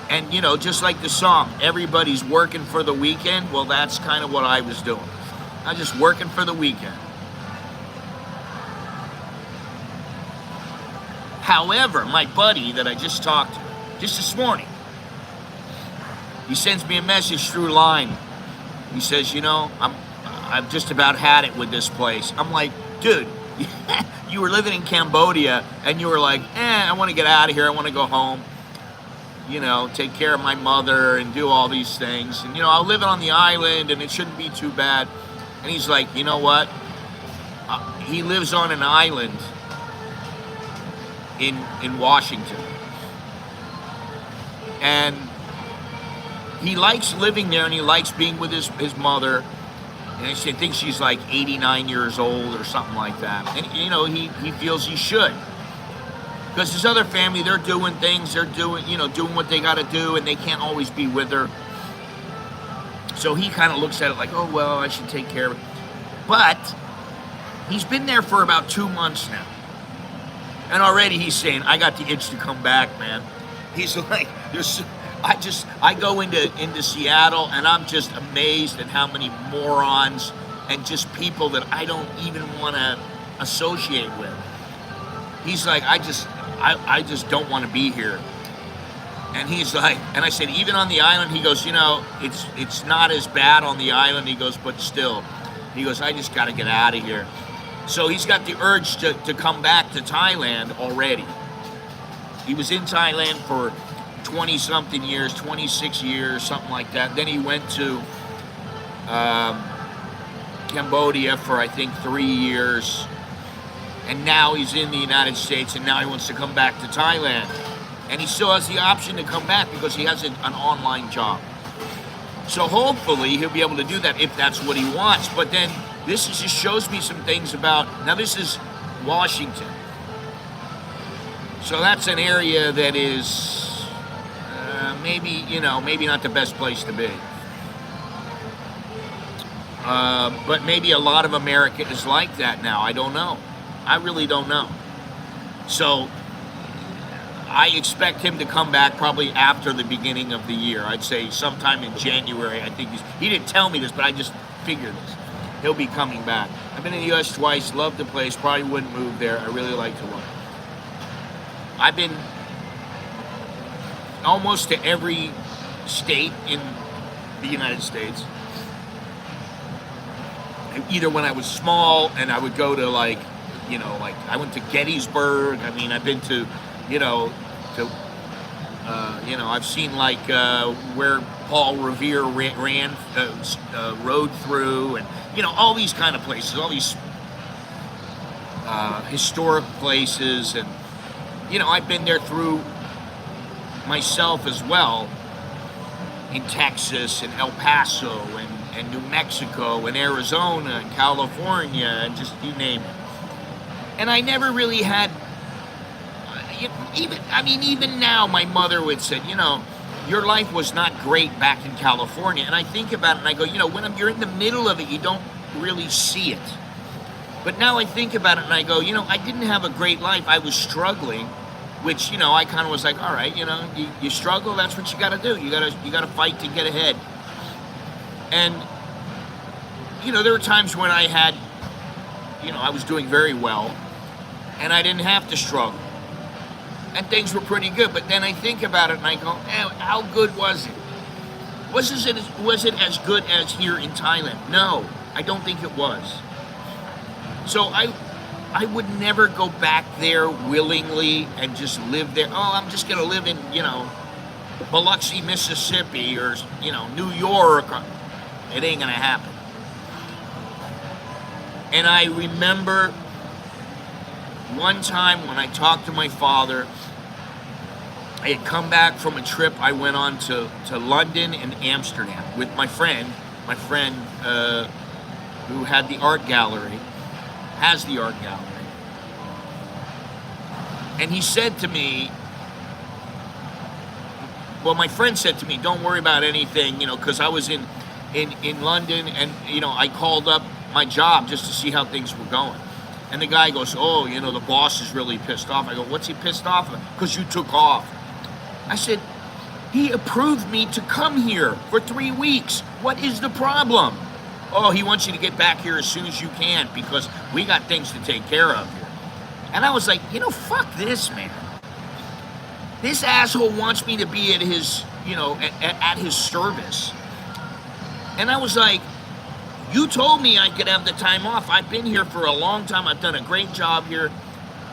And, just like the song, everybody's working for the weekend. Well, that's kind of what I was doing. I was just working for the weekend. However, my buddy that I just talked to, just this morning, he sends me a message through Line. He says, I've just about had it with this place. I'm like, dude, you were living in Cambodia and you were like, I want to get out of here. I want to go home, take care of my mother and do all these things. And, I'll live on the island and it shouldn't be too bad. And he's like, you know what? He lives on an island in Washington. And he likes living there and he likes being with his mother. And I think she's like 89 years old or something like that. And, he feels he should. Because his other family, they're doing things, they're doing what they got to do, and they can't always be with her. So he kind of looks at it like, oh, well, I should take care of it. But he's been there for about 2 months now. And already he's saying, I got the itch to come back, man. He's like, I go into Seattle and I'm just amazed at how many morons and just people that I don't even want to associate with. He's like, I just don't want to be here. And he's like, and I said, even on the island, he goes, it's not as bad on the island. He goes, but still, he goes, I just got to get out of here. So he's got the urge to come back to Thailand already. He was in Thailand for 20-something years, 26 years, something like that. Then he went to Cambodia for, I think, 3 years. And now he's in the United States, and now he wants to come back to Thailand. And he still has the option to come back because he has an online job. So hopefully he'll be able to do that if that's what he wants. But then this just shows me some things about, now this is Washington. So that's an area that is maybe not the best place to be. But maybe a lot of America is like that now. I don't know. I really don't know. So I expect him to come back probably after the beginning of the year. I'd say sometime in January. I think he didn't tell me this, but I just figured this. He'll be coming back. I've been in the U.S. twice, love the place, probably wouldn't move there. I really like to work. I've been almost to every state in the United States. Either when I was small and I would go to like I went to Gettysburg. I mean, I've been to, I've seen like where Paul Revere rode through, and all these kind of places, all these historic places, and I've been there through myself as well, in Texas and El Paso and New Mexico and Arizona and California and just you name it. And I never really had, even now my mother would say, your life was not great back in California. And I think about it and I go, when you're in the middle of it, you don't really see it. But now I think about it and I go, I didn't have a great life. I was struggling, which, I kind of was like, all right, you struggle, that's what you got to do. You got to fight to get ahead. And, there were times when I had, I was doing very well, and I didn't have to struggle, and things were pretty good. But then I think about it and I go, how good was it? Was it as good as here in Thailand? No, I don't think it was. So I would never go back there willingly and just live there. Oh, I'm just going to live in, Biloxi, Mississippi, or, New York. It ain't going to happen. And I remember one time when I talked to my father, I had come back from a trip I went on to London and Amsterdam with my friend who had the art gallery, has the art gallery. And he said to me, well, my friend said to me, don't worry about anything, because I was in London, and, I called up my job just to see how things were going. And the guy goes, oh, the boss is really pissed off. I go, what's he pissed off of? Because you took off. I said, he approved me to come here for 3 weeks. What is the problem? Oh, he wants you to get back here as soon as you can because we got things to take care of here. And I was like, fuck this, man. This asshole wants me to be at his, at his service. And I was like, you told me I could have the time off. I've been here for a long time. I've done a great job here.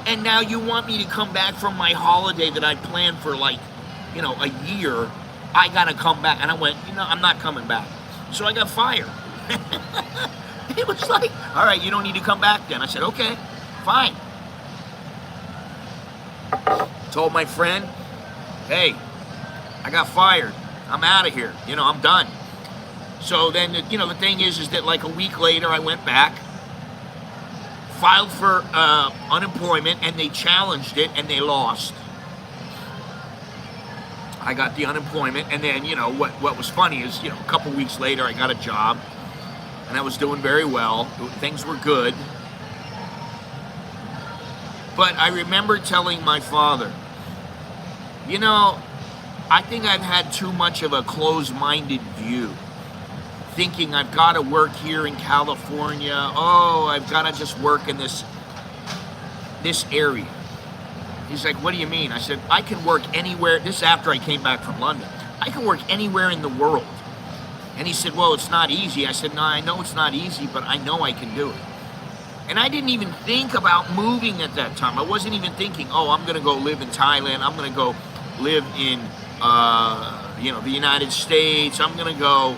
And now you want me to come back from my holiday that I planned for a year. I got to come back. And I went, I'm not coming back. So I got fired. He was like, all right, you don't need to come back then. I said, okay, fine. Told my friend, hey, I got fired. I'm out of here. I'm done. So then, the thing is that like a week later, I went back, filed for unemployment, and they challenged it, and they lost. I got the unemployment, and then, what was funny is, a couple weeks later, I got a job, and I was doing very well. Things were good. But I remember telling my father, I think I've had too much of a closed-minded view. Thinking I've got to work here in California. Oh, I've got to just work in this area. He's like, what do you mean? I said, I can work anywhere. This is after I came back from London. I can work anywhere in the world. And he said, well, it's not easy. I said, no, I know it's not easy, but I know I can do it. And I didn't even think about moving at that time. I wasn't even thinking, oh, I'm going to go live in Thailand. I'm going to go live in, the United States. I'm going to go,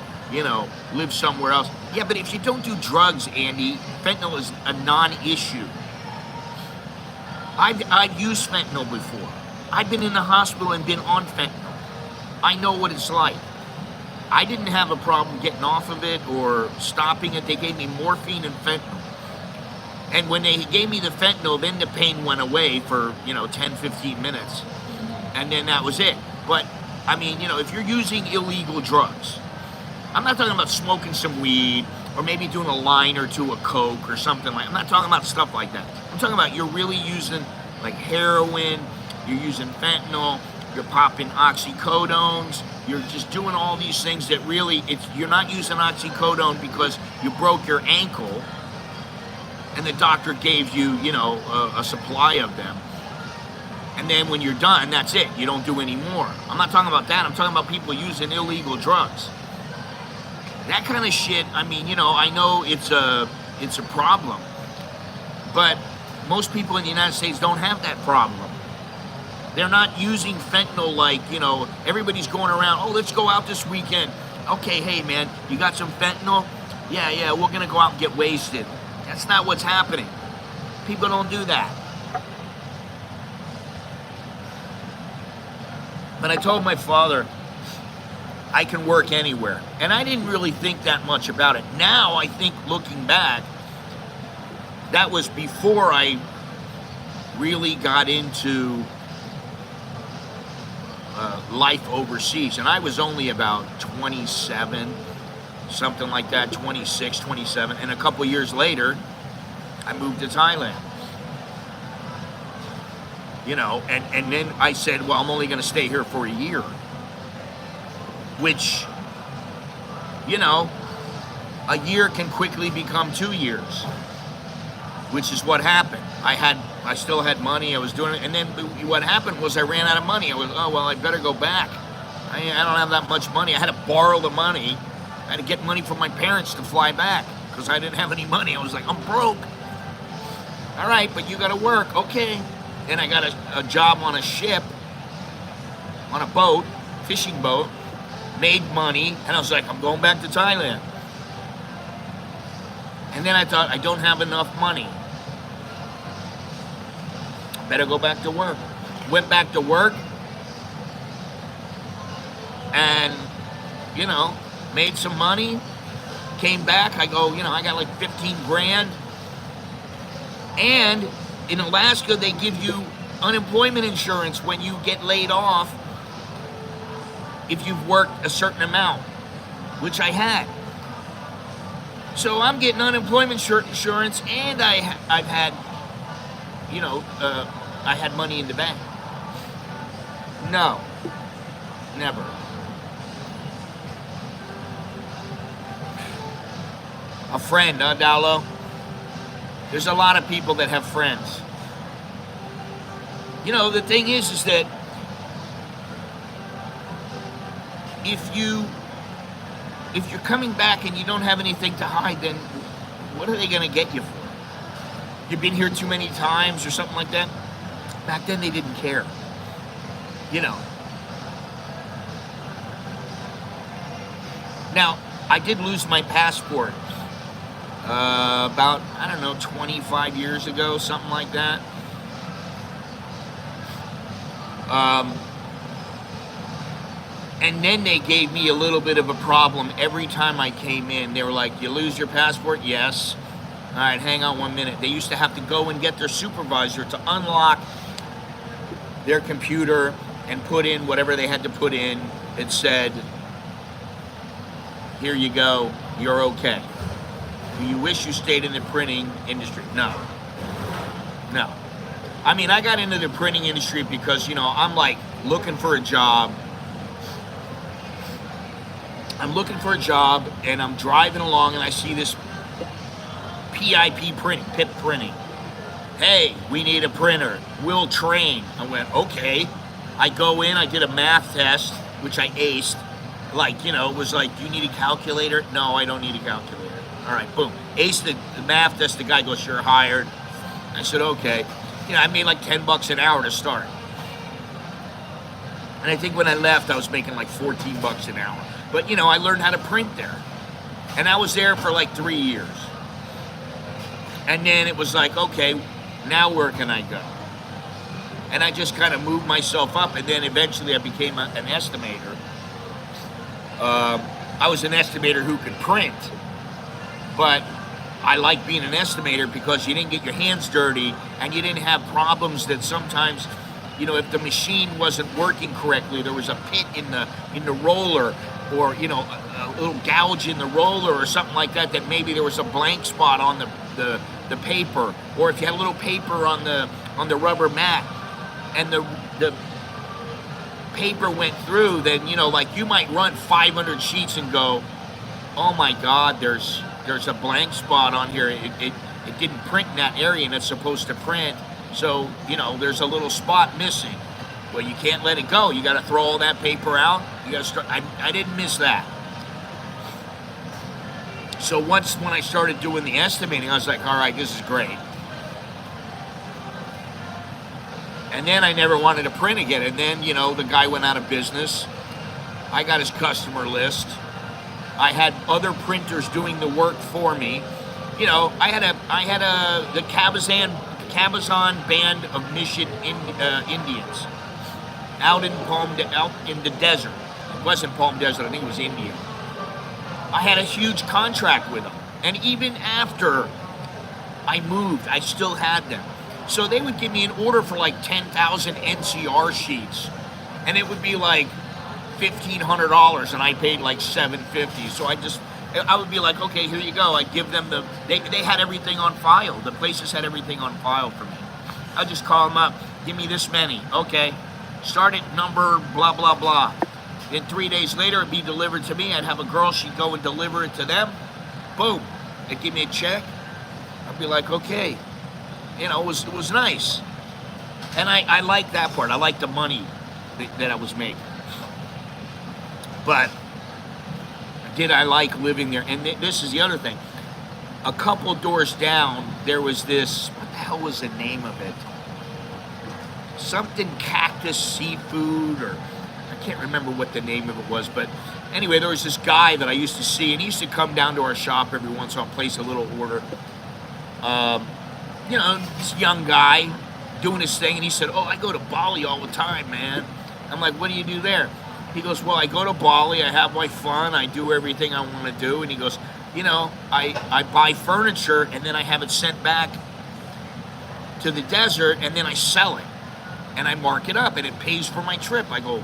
live somewhere else. Yeah, but if you don't do drugs, Andy, fentanyl is a non-issue. I've used fentanyl before. I've been in the hospital and been on fentanyl. I know what it's like. I didn't have a problem getting off of it or stopping it. They gave me morphine and fentanyl. And when they gave me the fentanyl, then the pain went away for, 10, 15 minutes. And then that was it. But, I mean, if you're using illegal drugs, I'm not talking about smoking some weed or maybe doing a line or two of coke or something like that. I'm not talking about stuff like that. I'm talking about you're really using like heroin, you're using fentanyl, you're popping oxycodones, you're just doing all these things that really, you're not using oxycodone because you broke your ankle and the doctor gave you, a supply of them. And then when you're done, that's it. You don't do any more. I'm not talking about that. I'm talking about people using illegal drugs. That kind of shit, I mean, I know it's a problem. But most people in the United States don't have that problem. They're not using fentanyl like, everybody's going around, oh, let's go out this weekend. Okay, hey, man, you got some fentanyl? Yeah, we're going to go out and get wasted. That's not what's happening. People don't do that. But I told my father, I can work anywhere. And I didn't really think that much about it. Now, I think looking back, that was before I really got into life overseas. And I was only about 27, something like that, 26, 27. And a couple years later, I moved to Thailand. And then I said, well, I'm only going to stay here for a year. Which, a year can quickly become 2 years. which is what happened. I still had money. I was doing it, and then what happened was I ran out of money. I was, oh well, I better go back. I don't have that much money. I had to borrow the money. I had to get money from my parents to fly back because I didn't have any money. I was like, I'm broke. All right, but you got to work. Okay. Then I got a job on a ship, on a boat, fishing boat, made money, and I was like, I'm going back to Thailand. And then I thought, I don't have enough money. Better go back to work. Went back to work and, you know, made some money. Came back, I go, you know, I got like 15 grand. And in Alaska, they give you unemployment insurance when you get laid off if you've worked a certain amount, which I had. So I'm getting unemployment insurance, and I've had, you know, I had money in the bank. No, never. A friend, huh, Dalo? There's a lot of people that have friends. You know, the thing is that if you're coming back and you don't have anything to hide, then what are they going to get you for? You've been here too many times or something like that? Back then they didn't care. You know. Now, I did lose my passport about, I don't know, 25 years ago, something like that. And then they gave me a little bit of a problem every time I came in. They were like, you lose your passport? Yes. All right, hang on 1 minute. They used to have to go and get their supervisor to unlock their computer and put in whatever they had to put in. It said, here you go, you're okay. Do you wish you stayed in the printing industry? No. No. I mean, I got into the printing industry because, you know, I'm like looking for a job. I'm looking for a job, and I'm driving along, and I see this PIP printing, PIP printing. Hey, we need a printer. We'll train. I went, okay. I go in, I did a math test, which I aced. Like, you know, it was like, do you need a calculator? No, I don't need a calculator. All right, boom. Aced the math test. The guy goes, you're hired. I said, okay. You know, I made like $10 an hour to start. And I think when I left, I was making like $14 an hour. But, you know, I learned how to print there. And I was there for like 3 years. And then it was like, okay, now where can I go? And I just kind of moved myself up. And then eventually I became an estimator. I was an estimator who could print. But I like being an estimator because you didn't get your hands dirty and you didn't have problems that sometimes, you know, if the machine wasn't working correctly, there was a pit in the roller, or, you know, a little gouge in the roller or something like that, that maybe there was a blank spot on the paper, or if you had a little paper on the rubber mat and the paper went through, then, you know, like you might run 500 sheets and go, oh my God, there's a blank spot on here. It didn't print in that area and it's supposed to print. So, you know, there's a little spot missing. Well, you can't let it go. You got to throw all that paper out. You got to start. I didn't miss that. So when I started doing the estimating, I was like, all right, this is great. And then I never wanted to print again. And then, you know, the guy went out of business. I got his customer list. I had other printers doing the work for me. You know, I had the Cabazon Band of Mission Indians out in the desert. It wasn't Palm Desert, I think it was India. I had a huge contract with them. And even after I moved, I still had them. So they would give me an order for like 10,000 NCR sheets. And it would be like $1,500 and I paid like $750. So I would be like, okay, here you go. I'd give them they had everything on file. The places had everything on file for me. I'd just call them up, give me this many. Okay, start at number blah, blah, blah. Then 3 days later, it'd be delivered to me. I'd have a girl, she'd go and deliver it to them. Boom, they'd give me a check. I'd be like, okay, you know, it was nice. And I like that part. I like the money that I was making. But did I like living there? And this is the other thing. A couple doors down, there was this, what the hell was the name of it? Something Cactus Seafood, or I can't remember what the name of it was. But anyway, there was this guy that I used to see, and he used to come down to our shop every once in a while, place a little order. You know, this young guy doing his thing, and he said, "Oh, I go to Bali all the time, man." I'm like, "What do you do there?" He goes, "Well, I go to Bali, I have my fun, I do everything I want to do." And he goes, "You know, I buy furniture, and then I have it sent back to the desert, and then I sell it, and I mark it up, and it pays for my trip." I go,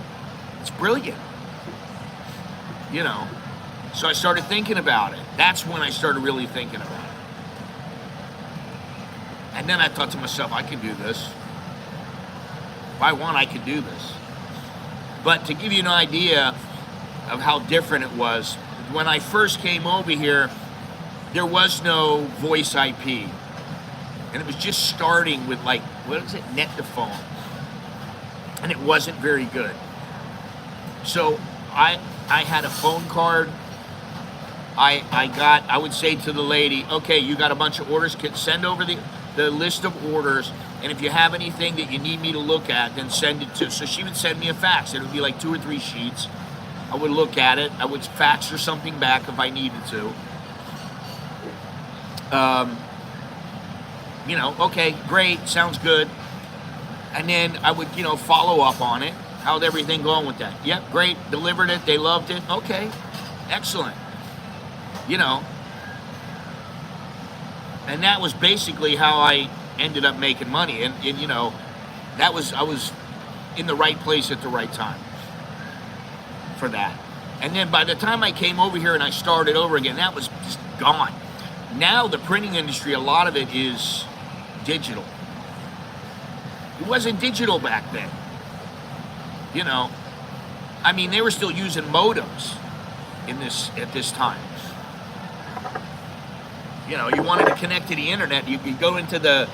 "It's brilliant." You know, so I started thinking about it. That's when I started really thinking about it. And then I thought to myself, I can do this. If I want, I can do this. But to give you an idea of how different it was, when I first came over here, there was no voice IP. And it was just starting with, like, what is it, net-to-phone. And it wasn't very good. So I had a phone card. I would say to the lady, "Okay, you got a bunch of orders, send over the list of orders, and if you have anything that you need me to look at, then send it to." So she would send me a fax. It would be like 2 or 3 sheets. I would look at it. I would fax her something back if I needed to. You know, okay, great, sounds good. And then I would, you know, follow up on it. How'd everything going with that? Yep, great, delivered it, they loved it. Okay, excellent. You know, and that was basically how I ended up making money. And you know, I was in the right place at the right time for that. And then by the time I came over here and I started over again, that was just gone. Now the printing industry, a lot of it is digital. It wasn't digital back then. You know, I mean, they were still using modems at this time. You know, you wanted to connect to the internet, you go into the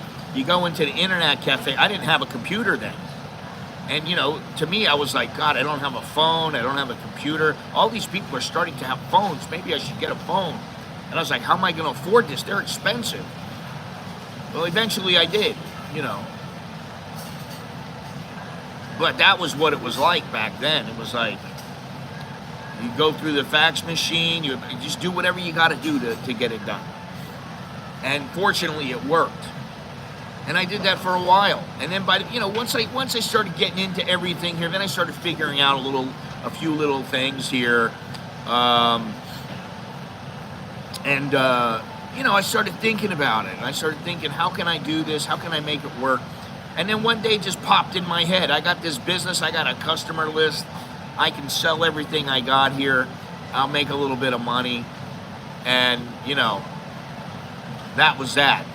internet cafe. I didn't have a computer then. And you know, to me, I was like, God, I don't have a phone, I don't have a computer. All these people are starting to have phones. Maybe I should get a phone. And I was like, how am I going to afford this? They're expensive. Well, eventually I did, you know. But that was what it was like back then. It was like, you go through the fax machine, you just do whatever you got to do to get it done. And fortunately, it worked. And I did that for a while. And then once I started getting into everything here, then I started figuring out a few little things here. You know, I started thinking about it. And I started thinking, how can I do this? How can I make it work? And then one day it just popped in my head. I got this business. I got a customer list. I can sell everything I got here. I'll make a little bit of money. And, you know, that was that.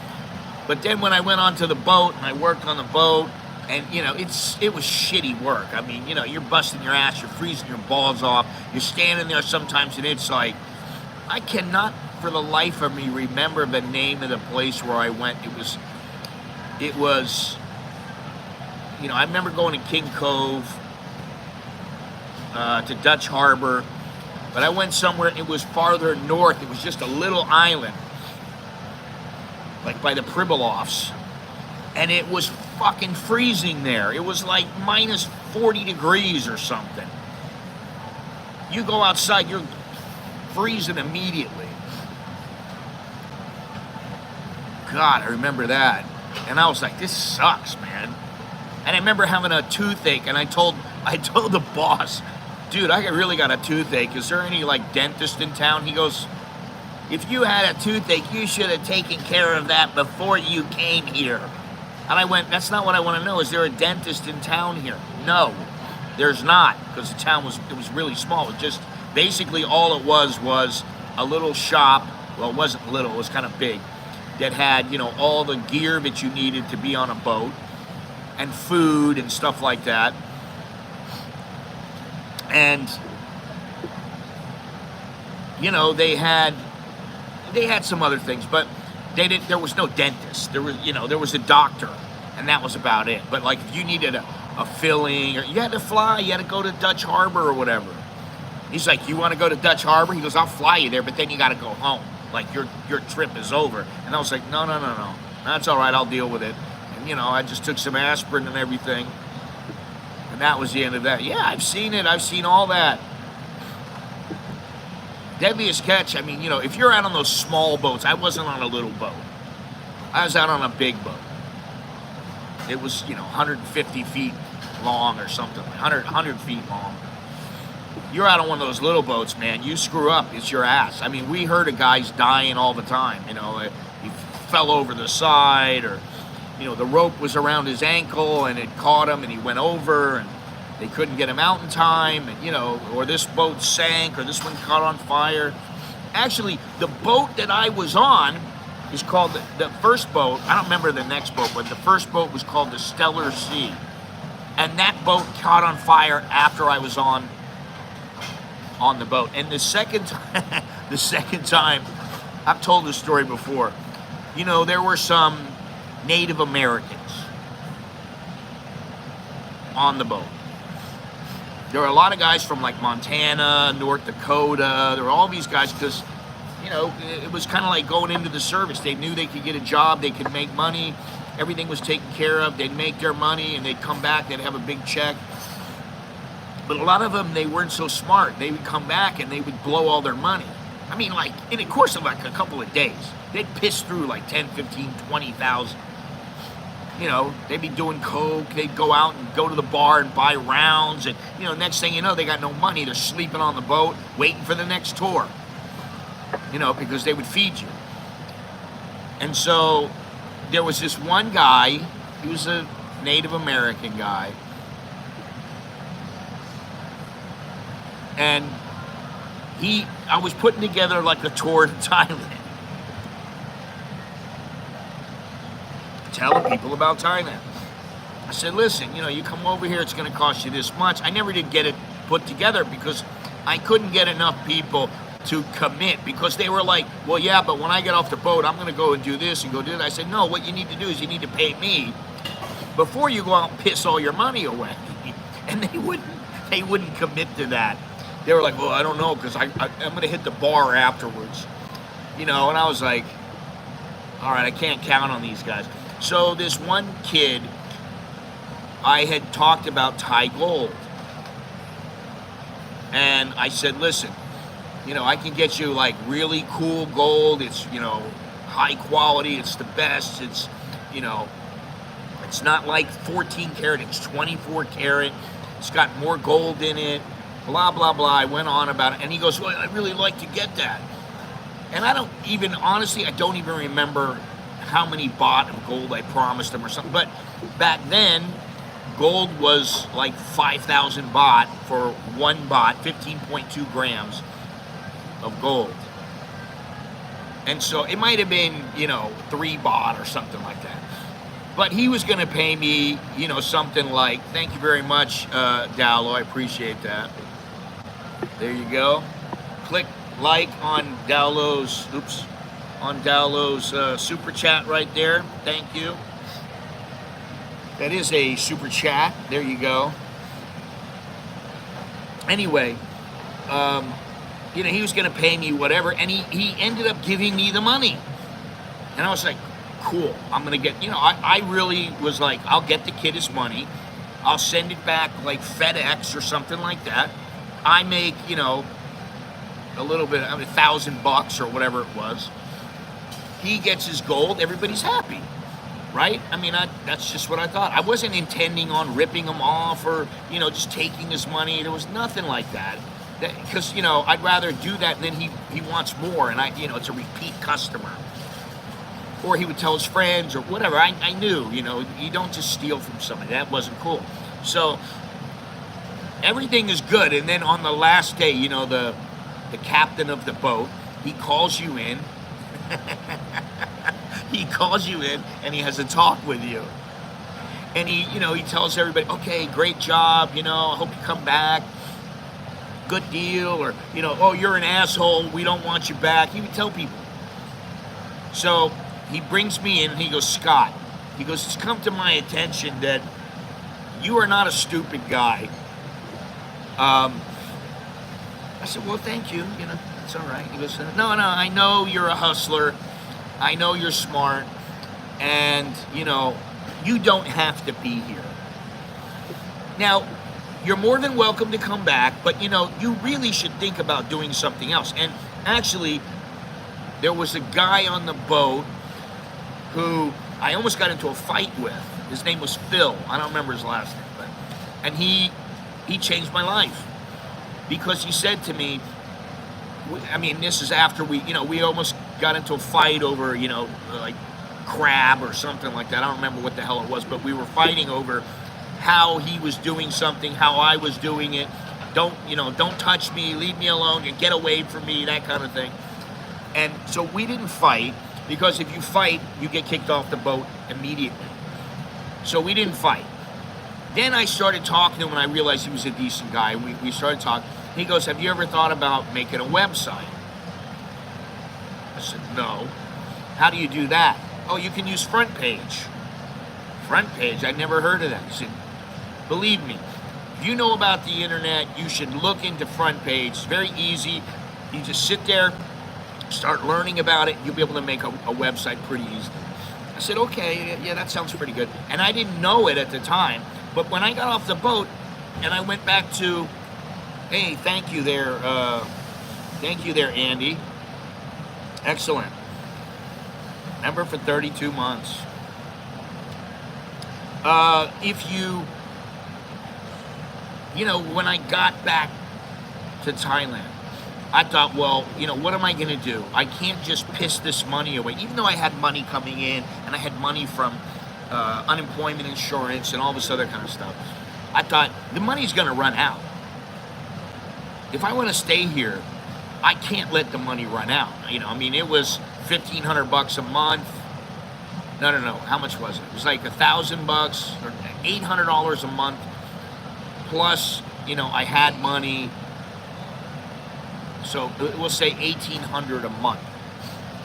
But then when I went onto the boat and I worked on the boat, and you know, it was shitty work. I mean, you know, you're busting your ass, you're freezing your balls off, you're standing there sometimes, and it's like, I cannot for the life of me remember the name of the place where I went. It was, you know, I remember going to King Cove, to Dutch Harbor, but I went somewhere, it was farther north. It was just a little island, like by the Pribilofs, and it was fucking freezing there. It was like minus 40 degrees or something. You go outside, you're freezing immediately. God, I remember that. And I was like, this sucks, man. And I remember having a toothache, and I told the boss, dude, I really got a toothache. Is there any like dentist in town? He goes, if you had a toothache, you should have taken care of that before you came here. And I went, that's not what I want to know. Is there a dentist in town here? No, there's not, because the town was really small. It just, basically all it was a little shop. Well, it wasn't little, it was kind of big, that had, you know, all the gear that you needed to be on a boat, and food and stuff like that. And, you know, they had some other things, but They didn't. There was no dentist. There was, there was a doctor, and that was about it. But like, if you needed a filling, or you had to fly, you had to go to Dutch Harbor or whatever. He's like, you want to go to Dutch Harbor? He goes, I'll fly you there, but then you got to go home. Like, your trip is over. And I was like, no, that's all right. I'll deal with it. And I just took some aspirin and everything, and that was the end of that. Yeah, I've seen it. I've seen all that. Deadliest catch, I mean, if you're out on those small boats, I wasn't on a little boat. I was out on a big boat. It was, 150 feet long or something, 100 feet long. You're out on one of those little boats, man. You screw up, it's your ass. I mean, we heard of guys dying all the time. He fell over the side, or, the rope was around his ankle and it caught him and he went over, and they couldn't get him out in time, and or this boat sank, or this one caught on fire. Actually, the boat that I was on is called the first boat. I don't remember the next boat, but the first boat was called the Stellar Sea, and that boat caught on fire after I was on the boat. And the second time, I've told this story before. There were some Native Americans on the boat. There were a lot of guys from like Montana, North Dakota. There were all these guys because, it was kind of like going into the service. They knew they could get a job, they could make money, everything was taken care of. They'd make their money and they'd come back, they'd have a big check. But a lot of them, they weren't so smart. They would come back and they would blow all their money. I mean, like, in the course of like a couple of days, they'd piss through like 10, 15, 20,000. They'd be doing coke, they'd go out and go to the bar and buy rounds, and, next thing you know, they got no money. They're sleeping on the boat, waiting for the next tour, because they would feed you. And so there was this one guy, he was a Native American guy, and I was putting together like a tour to Thailand, telling people about Thailand. I said, listen, you come over here, it's going to cost you this much. I never did get it put together because I couldn't get enough people to commit, because they were like, well, yeah, but when I get off the boat, I'm going to go and do this and go do that. I said, no, what you need to do is you need to pay me before you go out and piss all your money away. And they wouldn't commit to that. They were like, well, I don't know, because I'm going to hit the bar afterwards. And I was like, all right, I can't count on these guys. So this one kid, I had talked about Thai gold. And I said, listen, I can get you like really cool gold. It's, high quality. It's the best. It's, it's not like 14 karat. It's 24 karat. It's got more gold in it. Blah, blah, blah. I went on about it. And he goes, well, I'd really like to get that. And I don't even remember how many baht of gold I promised him or something. But back then, gold was like 5,000 baht for 1 baht, 15.2 grams of gold. And so it might have been, 3 baht or something like that. But he was going to pay me, something like, thank you very much, Dowlo, I appreciate that. There you go. Click like on Dowlo's super chat right there. Thank you. That is a super chat. There you go. Anyway, he was going to pay me whatever, and he ended up giving me the money. And I was like, cool, I'm going to get, I really was like, I'll get the kid his money. I'll send it back like FedEx or something like that. I make, a little bit, $1,000 or whatever it was. He gets his gold, everybody's happy, right? I mean, that's just what I thought. I wasn't intending on ripping him off or, just taking his money. There was nothing like that. Because, I'd rather do that and then he wants more, and it's a repeat customer. Or he would tell his friends or whatever. I knew, you don't just steal from somebody. That wasn't cool. So everything is good. And then on the last day, the captain of the boat, he calls you in. He calls you in and he has a talk with you. And he tells everybody, okay, great job, I hope you come back. Good deal. Or, oh, you're an asshole, we don't want you back. He would tell people. So he brings me in and he goes, Scott, he goes, it's come to my attention that you are not a stupid guy. I said, well, thank you, it's all right. He goes, no, I know you're a hustler. I know you're smart. And, you don't have to be here. Now, you're more than welcome to come back, but, you really should think about doing something else. And actually, there was a guy on the boat who I almost got into a fight with. His name was Phil. I don't remember his last name, and he changed my life because he said to me, this is after we almost got into a fight over, like crab or something like that. I don't remember what the hell it was, but we were fighting over how he was doing something, how I was doing it. Don't touch me, leave me alone, and get away from me, that kind of thing. And so we didn't fight, because if you fight, you get kicked off the boat immediately. So we didn't fight. Then I started talking to him, and I realized he was a decent guy. We started talking. He goes, have you ever thought about making a website? I said, no. How do you do that? Oh, you can use Front Page. Front Page? I'd never heard of that. He said, believe me, if you know about the internet, you should look into Front Page. It's very easy. You just sit there, start learning about it. You'll be able to make a website pretty easily. I said, okay, yeah, that sounds pretty good. And I didn't know it at the time, but when I got off the boat and I went back to, hey, thank you there, Andy. Excellent. Member for 32 months. When I got back to Thailand, I thought, well, what am I going to do? I can't just piss this money away. Even though I had money coming in and I had money from unemployment insurance and all this other kind of stuff, I thought the money's going to run out. If I want to stay here, I can't let the money run out. It was $1,500 a month. No. How much was it? It was like $1,000 or $800 a month. Plus, I had money. So we'll say $1,800 a month.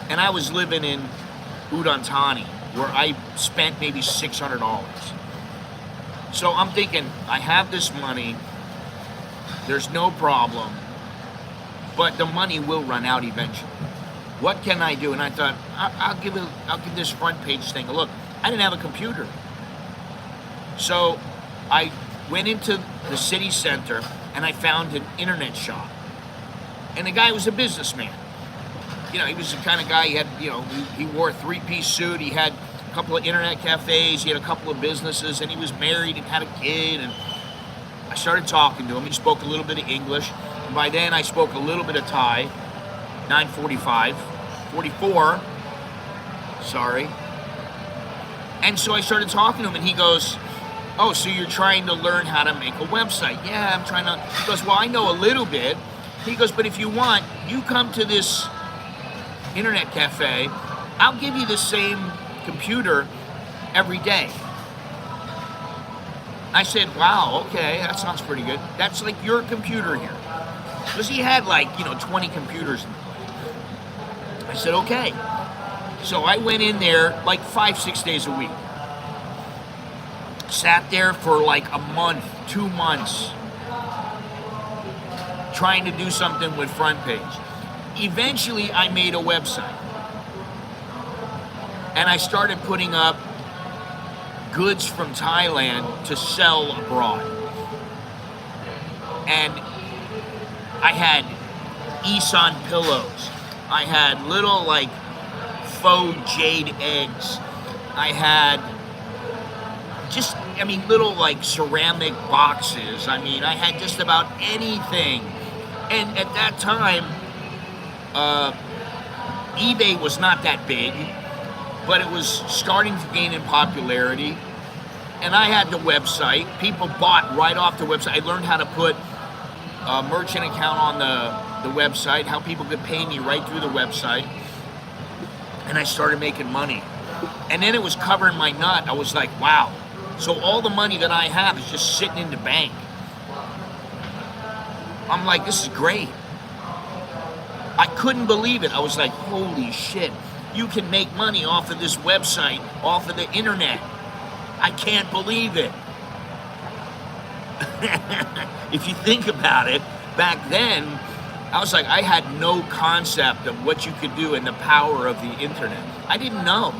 And I was living in Udon Thani, where I spent maybe $600. So I'm thinking, I have this money. There's no problem. But the money will run out eventually. What can I do? And I thought, I'll give this Front Page thing a look. I didn't have a computer. So I went into the city center and I found an internet shop. And the guy was a businessman. He was the kind of guy, he wore a three-piece suit. He had a couple of internet cafes. He had a couple of businesses, and he was married and had a kid. And I started talking to him. He spoke a little bit of English. And by then, I spoke a little bit of Thai. 44. Sorry. And so I started talking to him, and he goes, oh, so you're trying to learn how to make a website? Yeah, I'm trying to. He goes, well, I know a little bit. He goes, but if you want, you come to this internet cafe. I'll give you the same computer every day. I said, wow, okay, that sounds pretty good. That's like your computer here. Because he had 20 computers in the place. I said, okay. So I went in there 5-6 days a week. Sat there for a month, 2 months, trying to do something with Front Page. Eventually, I made a website. And I started putting up goods from Thailand to sell abroad. And I had Isan pillows. I had little faux jade eggs. I had little ceramic boxes. I had just about anything. And at that time, eBay was not that big, but it was starting to gain in popularity. And I had the website. People bought right off the website. I learned how to put a merchant account on the website, how people could pay me right through the website. And I started making money. And then it was covering my nut. I was like, wow. So all the money that I have is just sitting in the bank. I'm like, this is great. I couldn't believe it. I was like, holy shit. You can make money off of this website, off of the internet. I can't believe it. If you think about it, back then, I was like, I had no concept of what you could do and the power of the internet. I didn't know.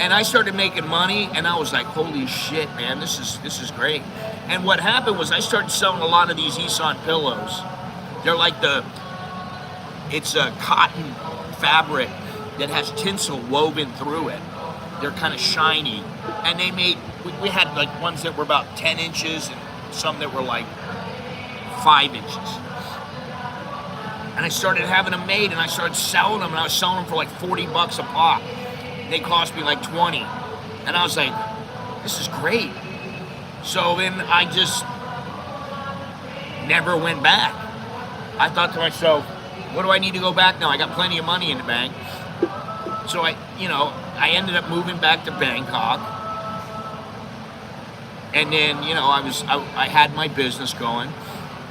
And I started making money, and I was like, holy shit, man, this is great. And what happened was I started selling a lot of these Isan pillows. They're like it's a cotton fabric that has tinsel woven through it. They're kind of shiny. And we had like ones that were about 10 inches and some that were like 5 inches. And I started having them made, and I started selling them, and I was selling them for like $40 a pop. They cost me like 20. And I was like, this is great. So then I just never went back. I thought to myself, what do I need to go back now? I got plenty of money in the bank. So I ended up moving back to Bangkok. And then, I had my business going.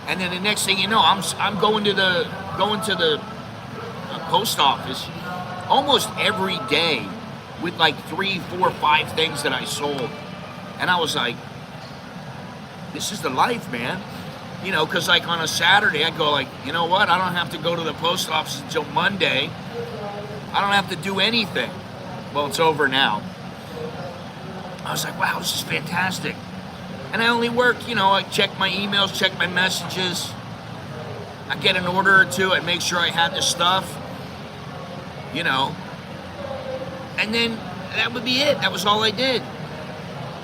And then the next thing you know, I'm going to the post office almost every day with like 3, 4, 5 things that I sold. And I was like, this is the life, man. Because like on a Saturday, I go like, you know what? I don't have to go to the post office until Monday. I don't have to do anything. Well, it's over now. I was like, wow, this is fantastic. And I only work, I check my emails, check my messages. I get an order or two. I make sure I had the stuff, And then that would be it. That was all I did.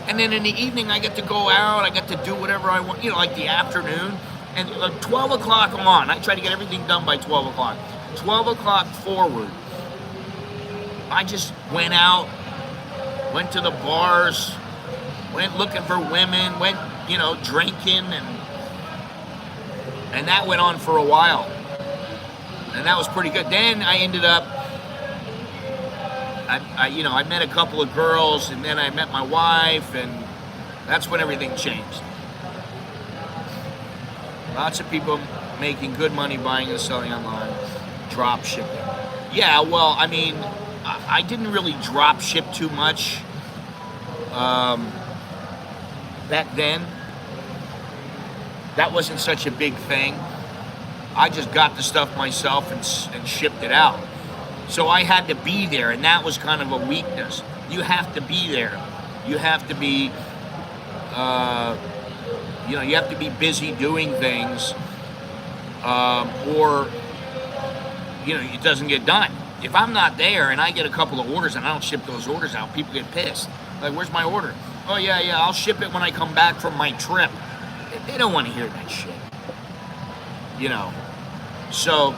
And then in the evening, I get to go out. I get to do whatever I want, like the afternoon. And 12 o'clock on, I try to get everything done by 12 o'clock. 12 o'clock forward, I just went out, went to the bars, went looking for women, went, drinking. And that went on for a while. And that was pretty good. Then I ended up, I met a couple of girls, and then I met my wife, and that's when everything changed. Lots of people making good money buying and selling online, drop shipping. Yeah, well, I didn't really drop ship too much back then. That wasn't such a big thing. I just got the stuff myself and shipped it out. So I had to be there, and that was kind of a weakness. You have to be there. You have to be, you have to be busy doing things, or, it doesn't get done. If I'm not there and I get a couple of orders and I don't ship those orders out, people get pissed. Like, where's my order? Oh, yeah, I'll ship it when I come back from my trip. They don't want to hear that shit. So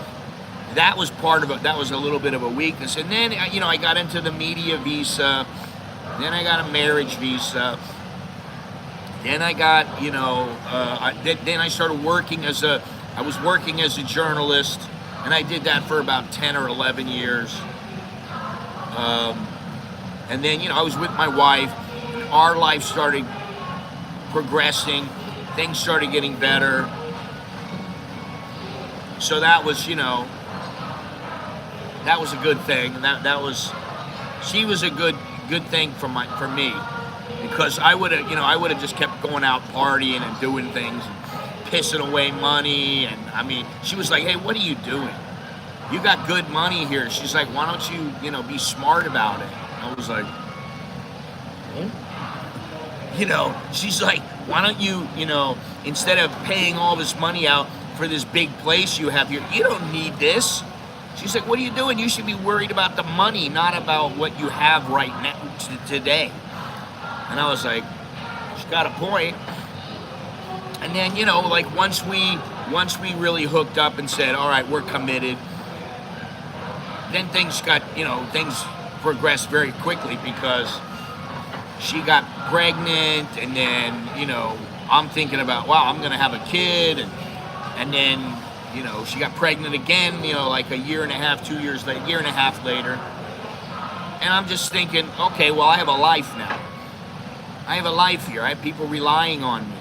that was part of it. That was a little bit of a weakness. And then, I got into the media visa. Then I got a marriage visa. Then I got, then I started working I was working as a journalist, and I did that for about 10 or 11 years. And then, I was with my wife. Our life started progressing. Things started getting better. So that was, that was a good thing. And she was a good thing for me, because I would have just kept going out partying and doing things, and pissing away money. And she was like, hey, what are you doing? You got good money here. She's like, why don't you, be smart about it? I was like, she's like, why don't you, instead of paying all this money out for this big place you have here, you don't need this. She's like, what are you doing? You should be worried about the money, not about what you have right now, today. And I was like, she's got a point. And then, once we really hooked up and said, all right, we're committed, then things progressed very quickly, because she got pregnant, and then, I'm thinking about, wow, I'm going to have a kid, and then, she got pregnant again, like a year and a half, 2 years later, year and a half later. And I'm just thinking, okay, well, I have a life now. I have a life here. I have people relying on me.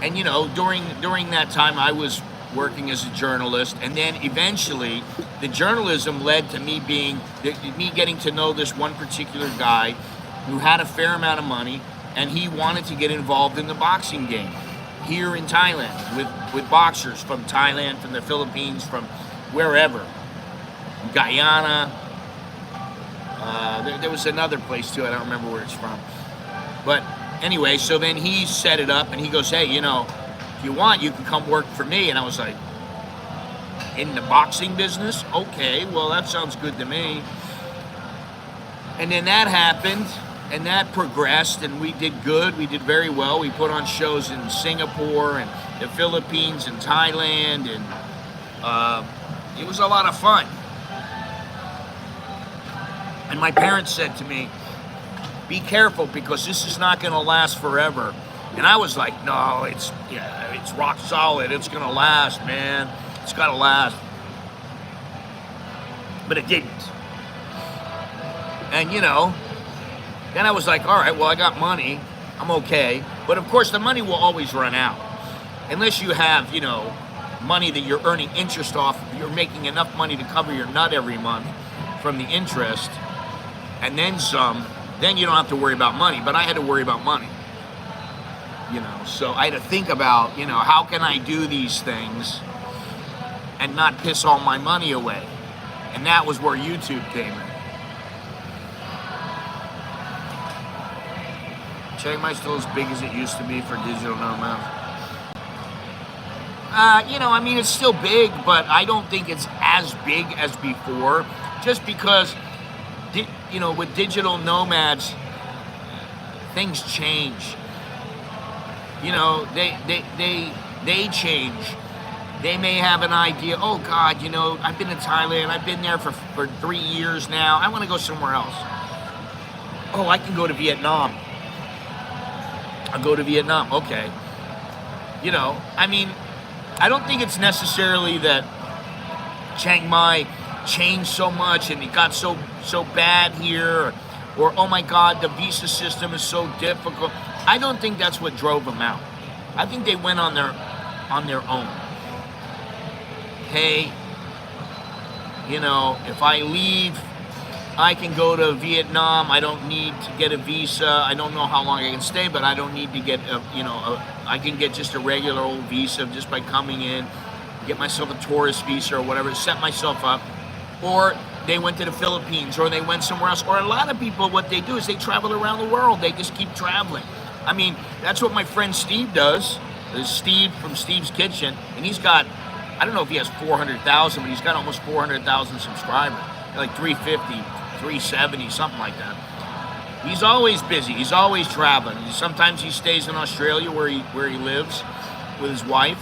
And, during that time, I was working as a journalist, and then eventually the journalism led to me getting to know this one particular guy who had a fair amount of money, and he wanted to get involved in the boxing game here in Thailand with boxers from Thailand, from the Philippines, from wherever, Guyana. There was another place too, I don't remember where it's from. But anyway, so then he set it up and he goes, hey, if you want, you can come work for me. And I was like, in the boxing business? Okay, well, that sounds good to me. And then that happened and that progressed and we did good. We did very well. We put on shows in Singapore and the Philippines and Thailand, and it was a lot of fun. And my parents said to me, be careful because this is not going to last forever. And I was like, no, it's rock solid. It's going to last, man. It's got to last. But it didn't. And, then I was like, all right, well, I got money. I'm okay. But, of course, the money will always run out. Unless you have, money that you're earning interest off. You're making enough money to cover your nut every month from the interest. And then some. Then you don't have to worry about money. But I had to worry about money. So I had to think about, how can I do these things and not piss all my money away? And that was where YouTube came in. Check, am I still as big as it used to be for digital nomads? It's still big, but I don't think it's as big as before. Just because, with digital nomads, things change. They change. They may have an idea, oh God, I've been in Thailand, I've been there for 3 years now, I want to go somewhere else. Oh, I can go to Vietnam. I'll go to Vietnam, okay. I don't think it's necessarily that Chiang Mai changed so much and it got so bad here, or oh my God, the visa system is so difficult. I don't think that's what drove them out. I think they went on their own. Hey, if I leave, I can go to Vietnam. I don't need to get a visa. I don't know how long I can stay, but I don't need to get I can get just a regular old visa just by coming in, get myself a tourist visa or whatever, set myself up. Or they went to the Philippines, or they went somewhere else. Or a lot of people, what they do is they travel around the world. They just keep traveling. That's what my friend Steve does. There's Steve from Steve's Kitchen, and he's got, I don't know if he has 400,000, but he's got almost 400,000 subscribers, like 350, 370, something like that. He's always busy. He's always traveling. Sometimes he stays in Australia where he lives with his wife,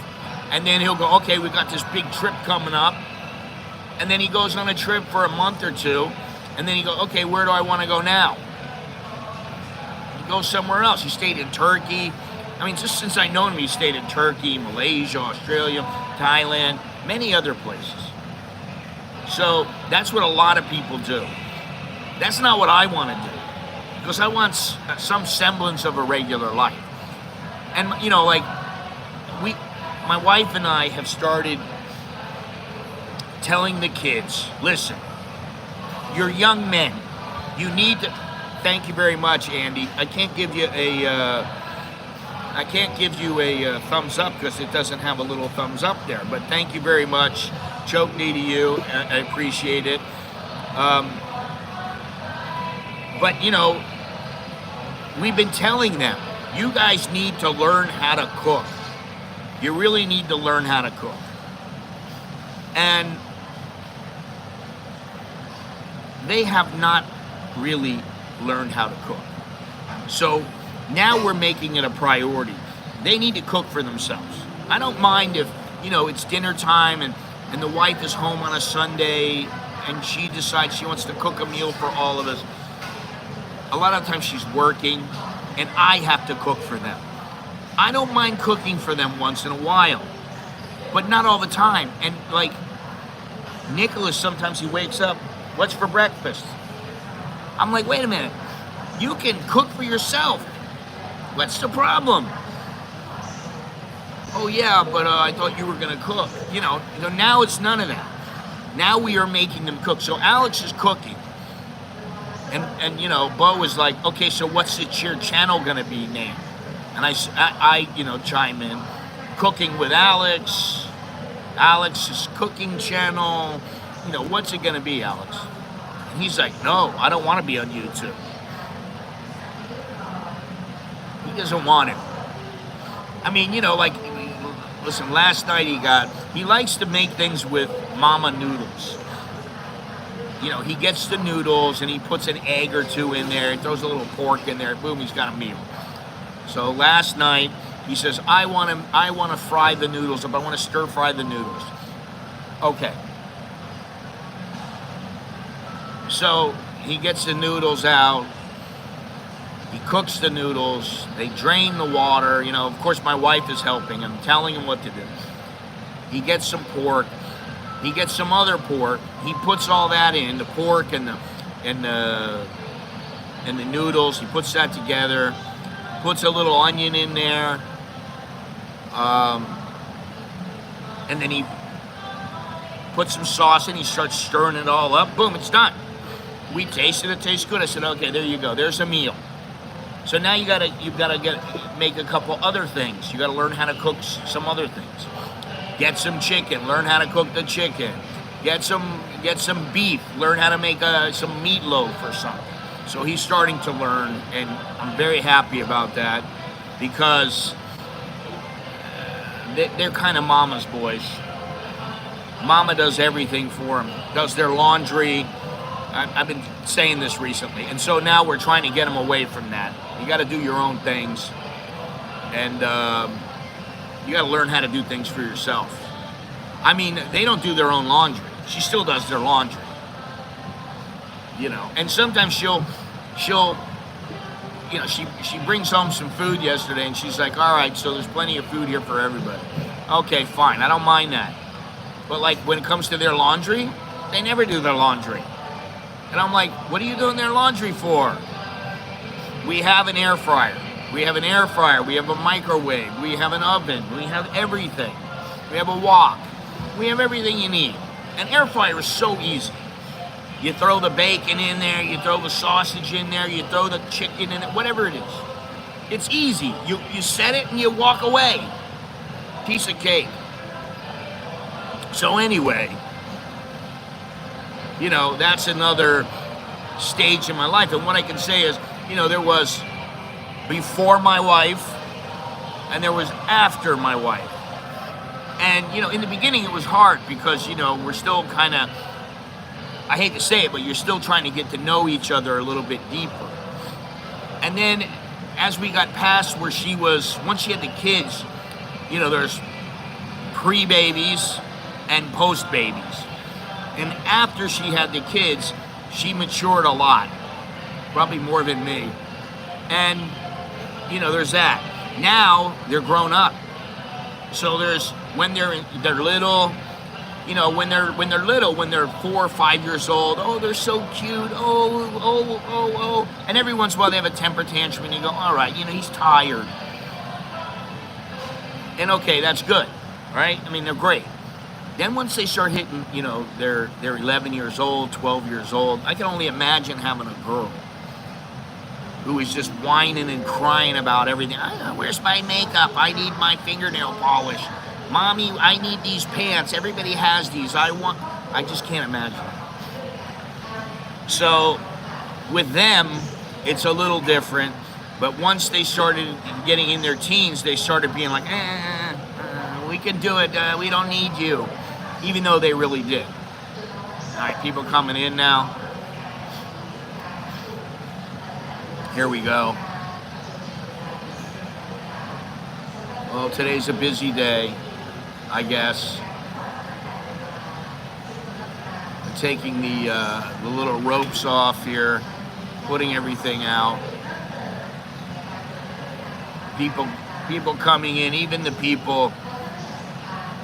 and then he'll go, okay, we've got this big trip coming up, and then he goes on a trip for a month or two, and then he goes, okay, where do I want to go now? Go somewhere else. He stayed in Turkey. Just since I know him, he stayed in Turkey, Malaysia, Australia, Thailand, many other places. So that's what a lot of people do. That's not what I want to do, because I want some semblance of a regular life. And my wife and I have started telling the kids, listen, you're young men. You need to. Thank you very much, Andy. I can't give you a thumbs up because it doesn't have a little thumbs up there. But thank you very much. Choke knee to you. I appreciate it. But we've been telling them, you guys need to learn how to cook. You really need to learn how to cook. And they have not really learned how to cook. So now we're making it a priority. They need to cook for themselves. I don't mind if, it's dinner time and the wife is home on a Sunday and she decides she wants to cook a meal for all of us. A lot of times she's working and I have to cook for them. I don't mind cooking for them once in a while, but not all the time. And Nicholas, sometimes he wakes up, what's for breakfast? I'm like, wait a minute, you can cook for yourself. What's the problem? Oh yeah, but I thought you were gonna cook. Now it's none of that. Now we are making them cook. So Alex is cooking, and Bo was like, okay, so what's your channel gonna be named? And I chime in, cooking with Alex, Alex's cooking channel. What's it gonna be, Alex? And he's like, no, I don't want to be on YouTube. He doesn't want it. I mean, listen, last night he likes to make things with mama noodles. He gets the noodles and he puts an egg or two in there, he throws a little pork in there, boom, he's got a meal. So last night he says, I want to fry the noodles up, I want to stir fry the noodles. Okay. So he gets the noodles out, he cooks the noodles, they drain the water. Of course my wife is helping, I'm telling him what to do. He gets some pork, he gets some other pork, he puts all that in, the pork and the noodles, he puts that together, puts a little onion in there, and then he puts some sauce in, he starts stirring it all up, boom, it's done. We tasted it, tastes good. I said, okay, there you go, there's a meal. So now you've got to make a couple other things. You got to learn how to cook some other things. Get some chicken, learn how to cook the chicken. Get some beef, learn how to make some meatloaf or something. So he's starting to learn, and I'm very happy about that because they're kind of mama's boys. Mama does everything for them, does their laundry. I've been saying this recently, and so now we're trying to get them away from that. You got to do your own things, and you got to learn how to do things for yourself. I mean, they don't do their own laundry. She still does their laundry, and sometimes she'll she brings home some food yesterday, and she's like, all right, so there's plenty of food here for everybody. Okay, fine, I don't mind that. But like when it comes to their laundry, they never do their laundry. And I'm like, what are you doing their laundry for? We have an air fryer. We have a microwave. We have an oven. We have everything. We have a wok. We have everything you need. An air fryer is so easy. You throw the bacon in there, you throw the sausage in there, you throw the chicken in it, whatever it is. It's easy. You set it and you walk away. Piece of cake. So anyway, that's another stage in my life. And what I can say is, there was before my wife and there was after my wife. And, in the beginning it was hard because, we're still kind of, I hate to say it, but you're still trying to get to know each other a little bit deeper. And then as we got past where once she had the kids, there's pre-babies and post-babies. And after she had the kids, she matured a lot, probably more than me. And, there's that. Now they're grown up. So when they're little, when they're 4 or 5 years old, oh, they're so cute, oh. And every once in a while they have a temper tantrum and you go, all right, he's tired. And okay, that's good, right? I mean, they're great. Then once they start hitting, they're 11 years old, 12 years old, I can only imagine having a girl who is just whining and crying about everything. Where's my makeup? I need my fingernail polish. Mommy, I need these pants. Everybody has these. I just can't imagine. So with them, it's a little different. But once they started getting in their teens, they started being like, we can do it. We don't need you. Even though they really did. All right, people coming in now. Here we go. Well, today's a busy day, I guess. I'm taking the little ropes off here, putting everything out. People coming in, even the people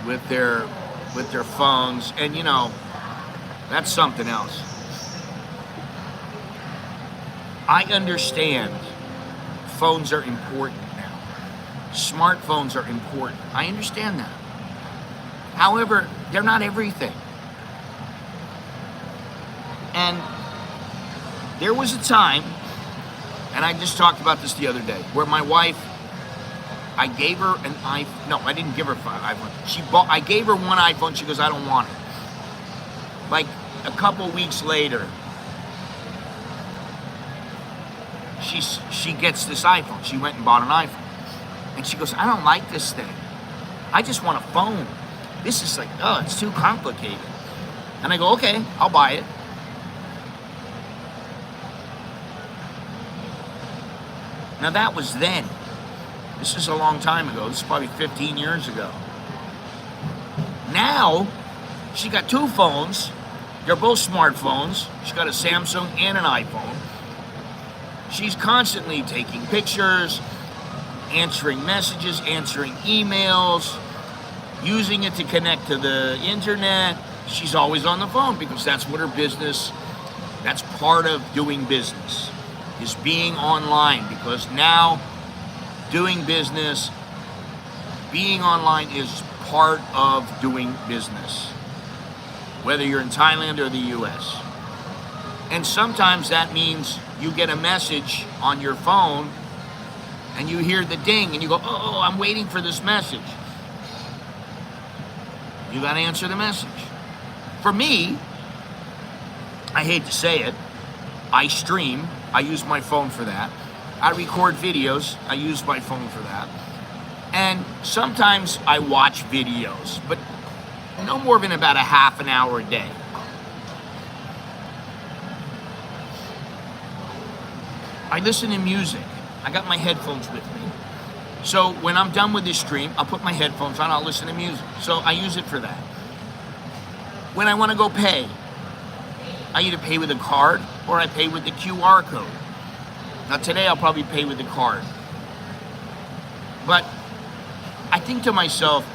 with their phones, and that's something else. I understand phones are important now. smartphones are important. I understand that. However, they're not everything. And there was a time, and I just talked about this the other day, where my wife, I gave her an iPhone. No, I didn't give her an iPhone. I gave her one iPhone. She goes, I don't want it. Like a couple weeks later, she gets this iPhone. She went and bought an iPhone. And she goes, I don't like this thing. I just want a phone. This is like, oh, it's too complicated. And I go, okay, I'll buy it. Now that was then. This is a long time ago. This is probably 15 years ago. Now, she got two phones. They're both smartphones. She's got a Samsung and an iPhone. She's constantly taking pictures, answering messages, answering emails, using it to connect to the internet. She's always on the phone because that's what her business, that's part of doing business, is being online, because now doing business, being online is part of doing business, whether you're in Thailand or the US. And sometimes that means you get a message on your phone and you hear the ding and you go, oh, I'm waiting for this message. You got to answer the message. For me, I hate to say it, I stream. I use my phone for that. I record videos. I use my phone for that. And sometimes I watch videos, but no more than about a half an hour a day. I listen to music. I got my headphones with me. So when I'm done with this stream, I'll put my headphones on, I'll listen to music. So I use it for that. When I want to go pay, I either pay with a card or I pay with the QR code. Now today I'll probably pay with the card. But I think to myself,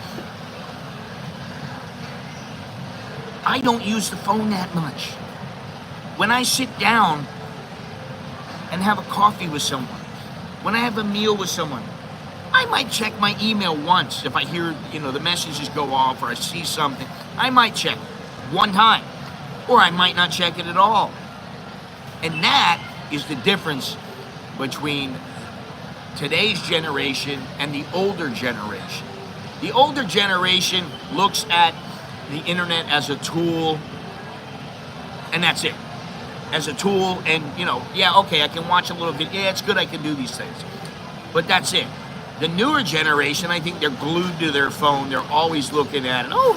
I don't use the phone that much. When I sit down and have a coffee with someone, when I have a meal with someone, I might check my email once. If I hear, the messages go off or I see something, I might check one time, or I might not check it at all. And that is the difference between today's generation and the older generation. The older generation looks at the internet as a tool, and that's it. As a tool, and yeah, okay, I can watch a little bit. Yeah, it's good, I can do these things. But that's it. The newer generation, I think they're glued to their phone. They're always looking at it. Oh,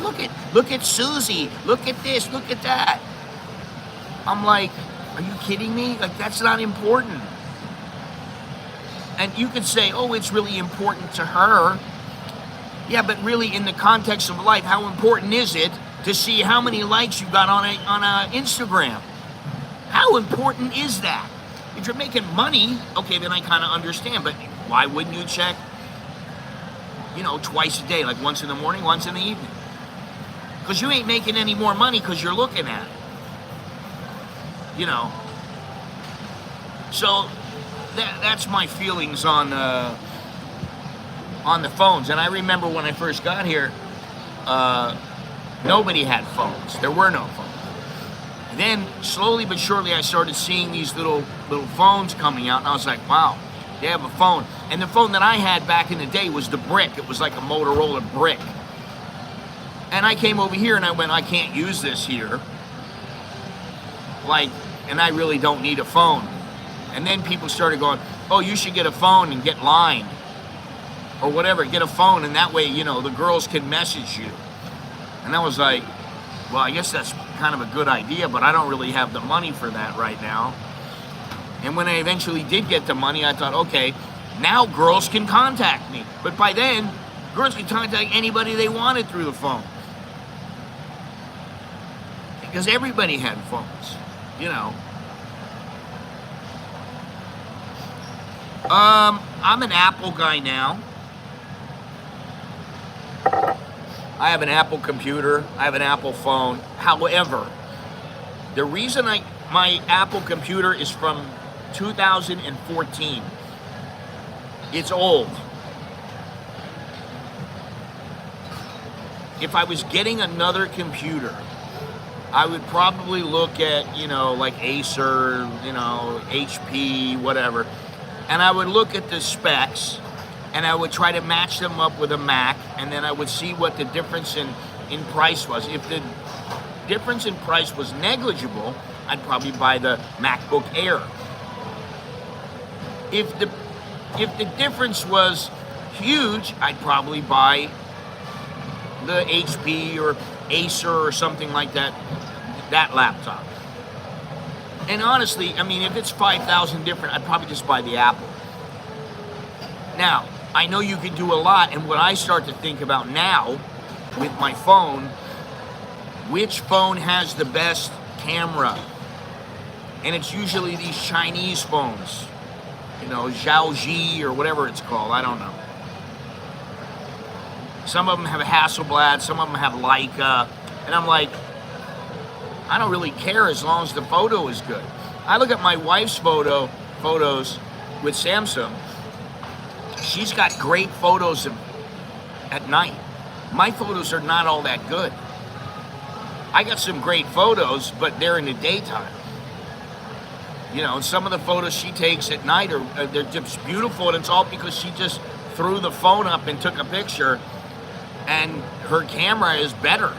look at Susie. Look at this, look at that. I'm like, are you kidding me? Like, that's not important. And you could say, oh, it's really important to her. Yeah, but really in the context of life, how important is it to see how many likes you got on a Instagram? How important is that? If you're making money, okay, then I kind of understand, but why wouldn't you check, twice a day, like once in the morning, once in the evening? Because you ain't making any more money because you're looking at it. So that's my feelings on the phones. And I remember when I first got here, nobody had phones. There were no phones. Then slowly but surely I started seeing these little phones coming out, and I was like, wow, they have a phone. And the phone that I had back in the day was the brick. It was like a Motorola brick. And I came over here and I went, I can't use this here. And I really don't need a phone. And then people started going, oh, you should get a phone and get lined. Or whatever, get a phone, and that way, the girls can message you. And I was like, well, I guess that's kind of a good idea, but I don't really have the money for that right now. And when I eventually did get the money, I thought, okay, now girls can contact me. But by then, girls could contact anybody they wanted through the phone. Because everybody had phones, I'm an Apple guy now. I have an Apple computer. I have an Apple phone. However, the reason my Apple computer is from 2014. It's old. if I was getting another computer, I would probably look at, like Acer, HP, whatever. And I would look at the specs and I would try to match them up with a Mac, and then I would see what the difference in price was. If the difference in price was negligible, I'd probably buy the MacBook Air. If the difference was huge, I'd probably buy the HP or Acer or something like that laptop. And honestly, I mean, if it's 5,000 different, I'd probably just buy the Apple. Now, I know you can do a lot, and what I start to think about now with my phone, which phone has the best camera? And it's usually these Chinese phones, Xiaoji or whatever it's called, I don't know. Some of them have Hasselblad, some of them have Leica, and I'm like, I don't really care as long as the photo is good. I look at my wife's photos with Samsung. She's got great photos at night. My photos are not all that good. I got some great photos, but they're in the daytime. And some of the photos she takes at night they're just beautiful, and it's all because she just threw the phone up and took a picture, and her camera is better.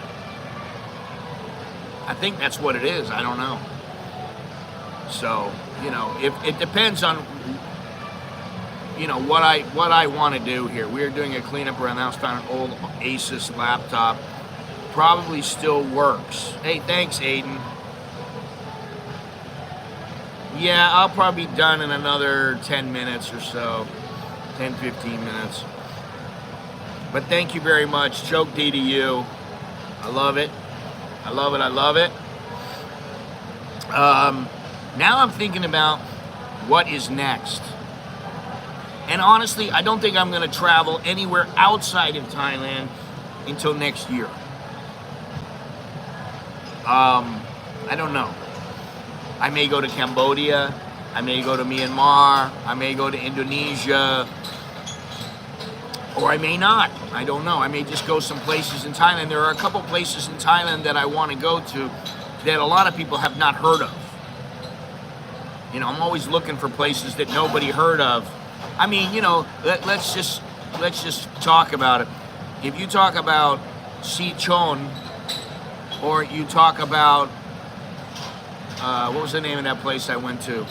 I think that's what it is. I don't know. So, if it depends on, what I want to do here. We are doing a cleanup around the house, found an old Asus laptop. Probably still works. Hey, thanks, Aiden. Yeah, I'll probably be done in another 10 minutes or so. 10, 15 minutes. But thank you very much. Choke D to you. I love it. I love it. I love it. Now I'm thinking about what is next. And honestly, I don't think I'm going to travel anywhere outside of Thailand until next year. I don't know. I may go to Cambodia. I may go to Myanmar. I may go to Indonesia. Or I may not. I don't know. I may just go some places in Thailand. There are a couple places in Thailand that I want to go to that a lot of people have not heard of. I'm always looking for places that nobody heard of. I mean, let's just talk about it. If you talk about Sichon, or you talk about what was the name of that place I went to?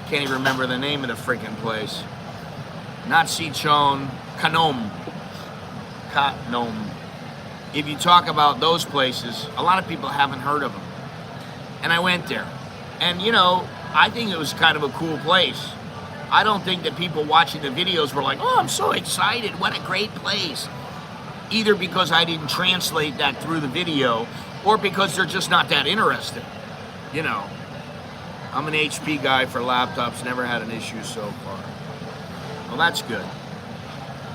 Can't even remember the name of the freaking place. Not Sichon, Kanom. If you talk about those places, a lot of people haven't heard of them. And I went there. And, I think it was kind of a cool place. I don't think that people watching the videos were like, oh, I'm so excited. What a great place. Either because I didn't translate that through the video, or because they're just not that interested. I'm an HP guy for laptops, never had an issue so far. Well, that's good.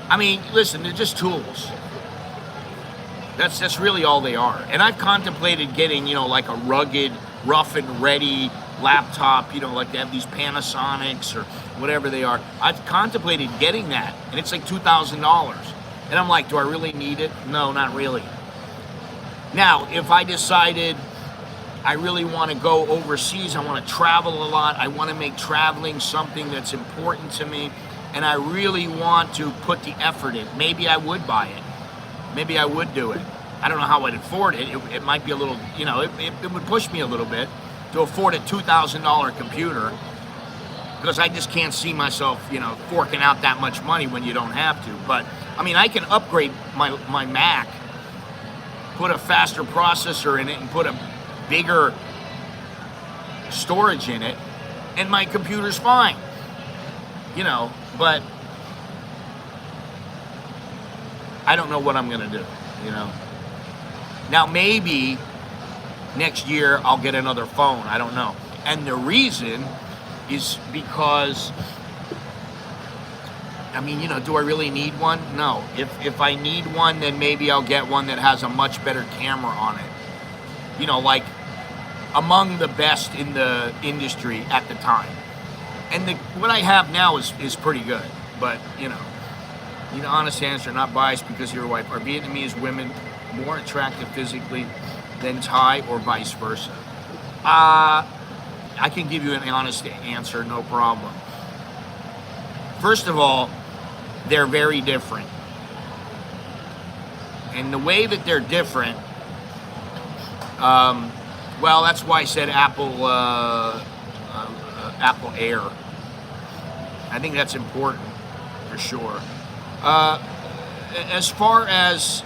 I mean, listen, they're just tools. That's really all they are. And I've contemplated getting, like a rugged, rough and ready laptop, like they have these Panasonics or whatever they are. I've contemplated getting that, and it's like $2,000. And I'm like, do I really need it? No, not really. Now, if I decided I really want to go overseas, I want to travel a lot, I want to make traveling something that's important to me, and I really want to put the effort in, maybe I would buy it. Maybe I would do it. I don't know how I'd afford it. It might be a little, it would push me a little bit to afford a $2,000 computer, because I just can't see myself, forking out that much money when you don't have to. But, I mean, I can upgrade my Mac, put a faster processor in it, and put a bigger storage in it, and my computer's fine. But I don't know what I'm going to do, Now, maybe next year I'll get another phone. I don't know. And the reason is because, I mean, do I really need one? No. If I need one, then maybe I'll get one that has a much better camera on it. Like among the best in the industry at the time. And what I have now is pretty good. But, The honest answer, not biased because you're white. Are Vietnamese women more attractive physically than Thai or vice versa? I can give you an honest answer, no problem. First of all, they're very different. And the way that they're different, well, that's why I said Apple Air. I think that's important for sure. As far as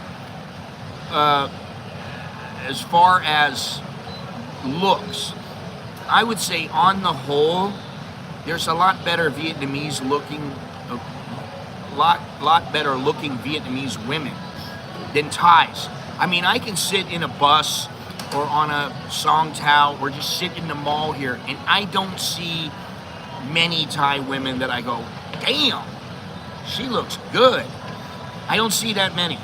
looks, I would say on the whole, there's a lot better Vietnamese looking, lot better looking Vietnamese women than Thais. I mean, I can sit in a bus or on a Song Tao or just sit in the mall here, and I don't see many Thai women that I go, damn, she looks good. I don't see that many.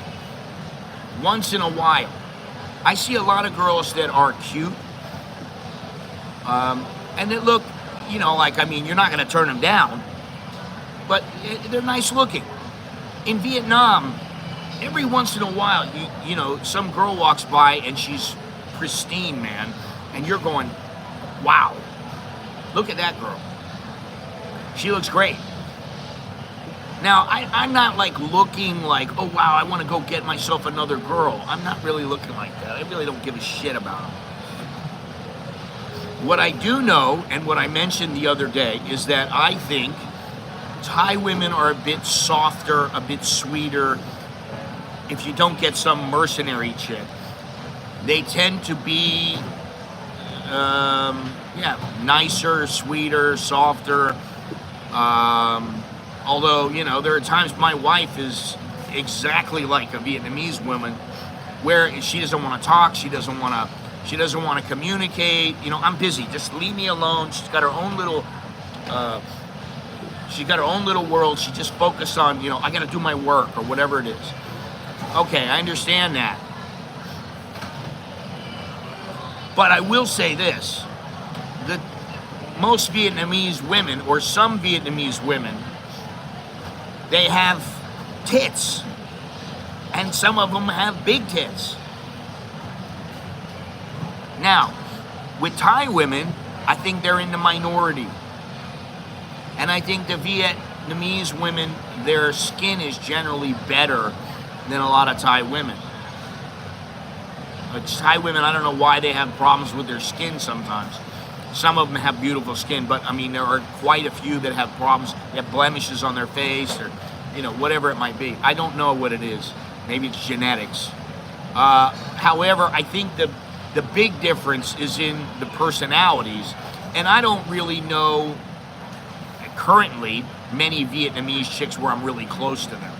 Once in a while. I see a lot of girls that are cute, and that look, you know, like, I mean, you're not going to turn them down, but they're nice looking. In Vietnam, every once in a while, you know, some girl walks by and she's pristine, man, and you're going, wow, look at that girl. She looks great. Now, I'm not like looking like, oh wow, I want to go get myself another girl. I'm not really looking like that. I really don't give a shit about them. What I do know, and what I mentioned the other day, is that I think Thai women are a bit softer, a bit sweeter. If you don't get some mercenary chick, they tend to be, nicer, sweeter, softer. Although, you know, there are times my wife is exactly like a Vietnamese woman, where she doesn't want to talk, she doesn't want to communicate. You know, I'm busy. Just leave me alone. She's got her own little world. She just focused on, you know, I got to do my work or whatever it is. Okay, I understand that. But I will say this, that most Vietnamese women, or some Vietnamese women, they have tits, and some of them have big tits. Now, with Thai women, I think they're in the minority. And I think the Vietnamese women, their skin is generally better than a lot of Thai women. But Thai women, I don't know why they have problems with their skin sometimes. Some of them have beautiful skin, but I mean, there are quite a few that have problems. They have blemishes on their face, or, you know, whatever it might be. I don't know what it is. Maybe it's genetics. However, I think the big difference is in the personalities, and I don't really know currently many Vietnamese chicks where I'm really close to them.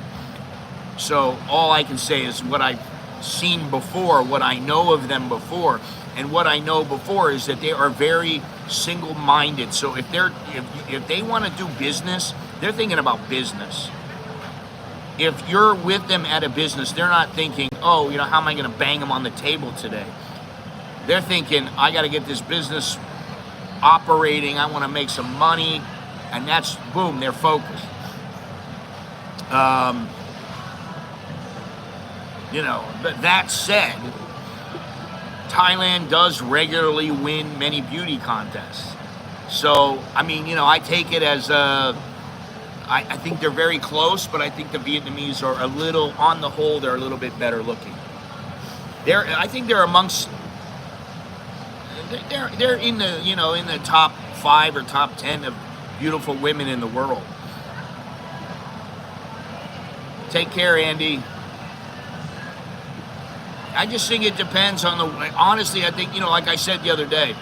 So all I can say is what I've seen before, what I know of them before. And what I know before is that they are very single-minded. So if they want to do business, they're thinking about business. If you're with them at a business, they're not thinking, oh, you know, how am I going to bang them on the table today? They're thinking, I got to get this business operating. I want to make some money, and that's boom. They're focused. You know, but that said, Thailand does regularly win many beauty contests. So, I mean, you know, I take it as I think they're very close, but I think the Vietnamese are a little, on the whole, they're a little bit better looking. I think they're amongst, they're in the, you know, in the top 5 or top 10 of beautiful women in the world. Take care, Andy. I just think it depends on honestly, I think, you know, like I said the other day,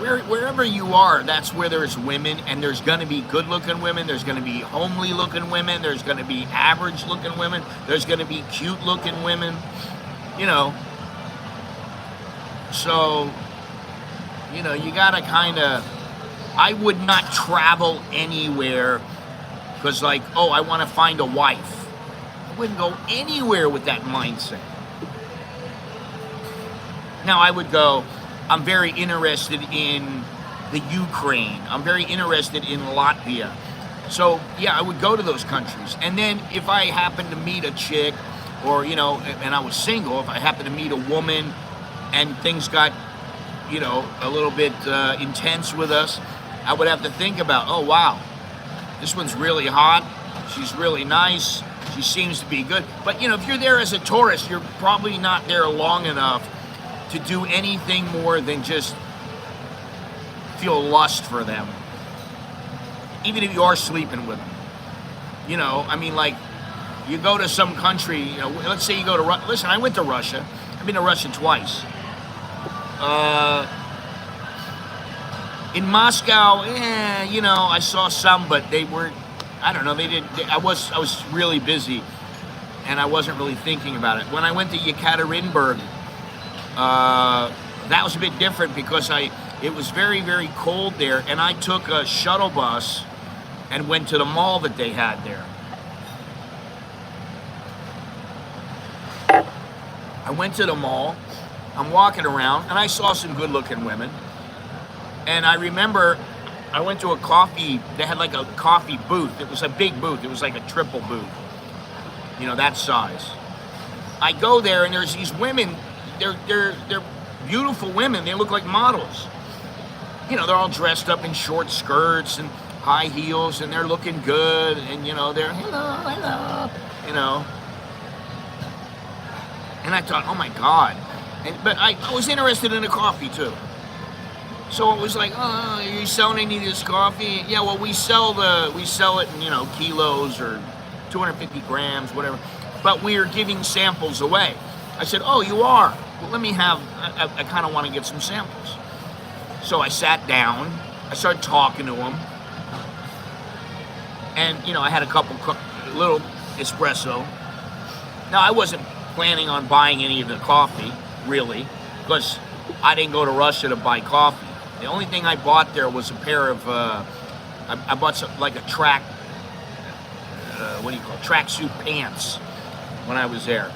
wherever you are, that's where there's women, and there's going to be good-looking women, there's going to be homely-looking women, there's going to be average-looking women, there's going to be cute-looking women, you know. So, you know, you got to kind of, I would not travel anywhere because, like, oh, I want to find a wife. Wouldn't go anywhere with that mindset. Now I would go, I'm very interested in the Ukraine. I'm very interested in Latvia. So yeah, I would go to those countries, and then if I happened to meet a chick, or and I was single, if I happened to meet a woman, and things got a little bit intense with us, I would have to think about, oh wow, this one's really hot, she's really nice, she seems to be good. But if you're there as a tourist, you're probably not there long enough to do anything more than just feel lust for them, even if you are sleeping with them. I mean, like, you go to some country, let's say you go to listen, I went to Russia. I've been to Russia twice. In Moscow, I saw some, but they weren't, I don't know, I was really busy, and I wasn't really thinking about it. When I went to Yekaterinburg, that was a bit different because it was very, very cold there, and I took a shuttle bus and went to the mall that they had there. I went to the mall, I'm walking around, and I saw some good-looking women. And I remember I went to a coffee, they had like a coffee booth. It was a big booth, it was like a triple booth, that size. I go there, and there's these women, they're beautiful women, they look like models. They're all dressed up in short skirts and high heels, and they're looking good, and they're hello. And I thought, oh my God. But I was interested in the coffee too. So it was like, oh, are you selling any of this coffee? Yeah, well, we sell it in, kilos or 250 grams, whatever. But we are giving samples away. I said, oh, you are? Well, let me have, I kind of want to get some samples. So I sat down, I started talking to them. And, I had a little espresso. Now, I wasn't planning on buying any of the coffee, really, because I didn't go to Russia to buy coffee. The only thing I bought there was a pair of, I bought like a tracksuit pants when I was there.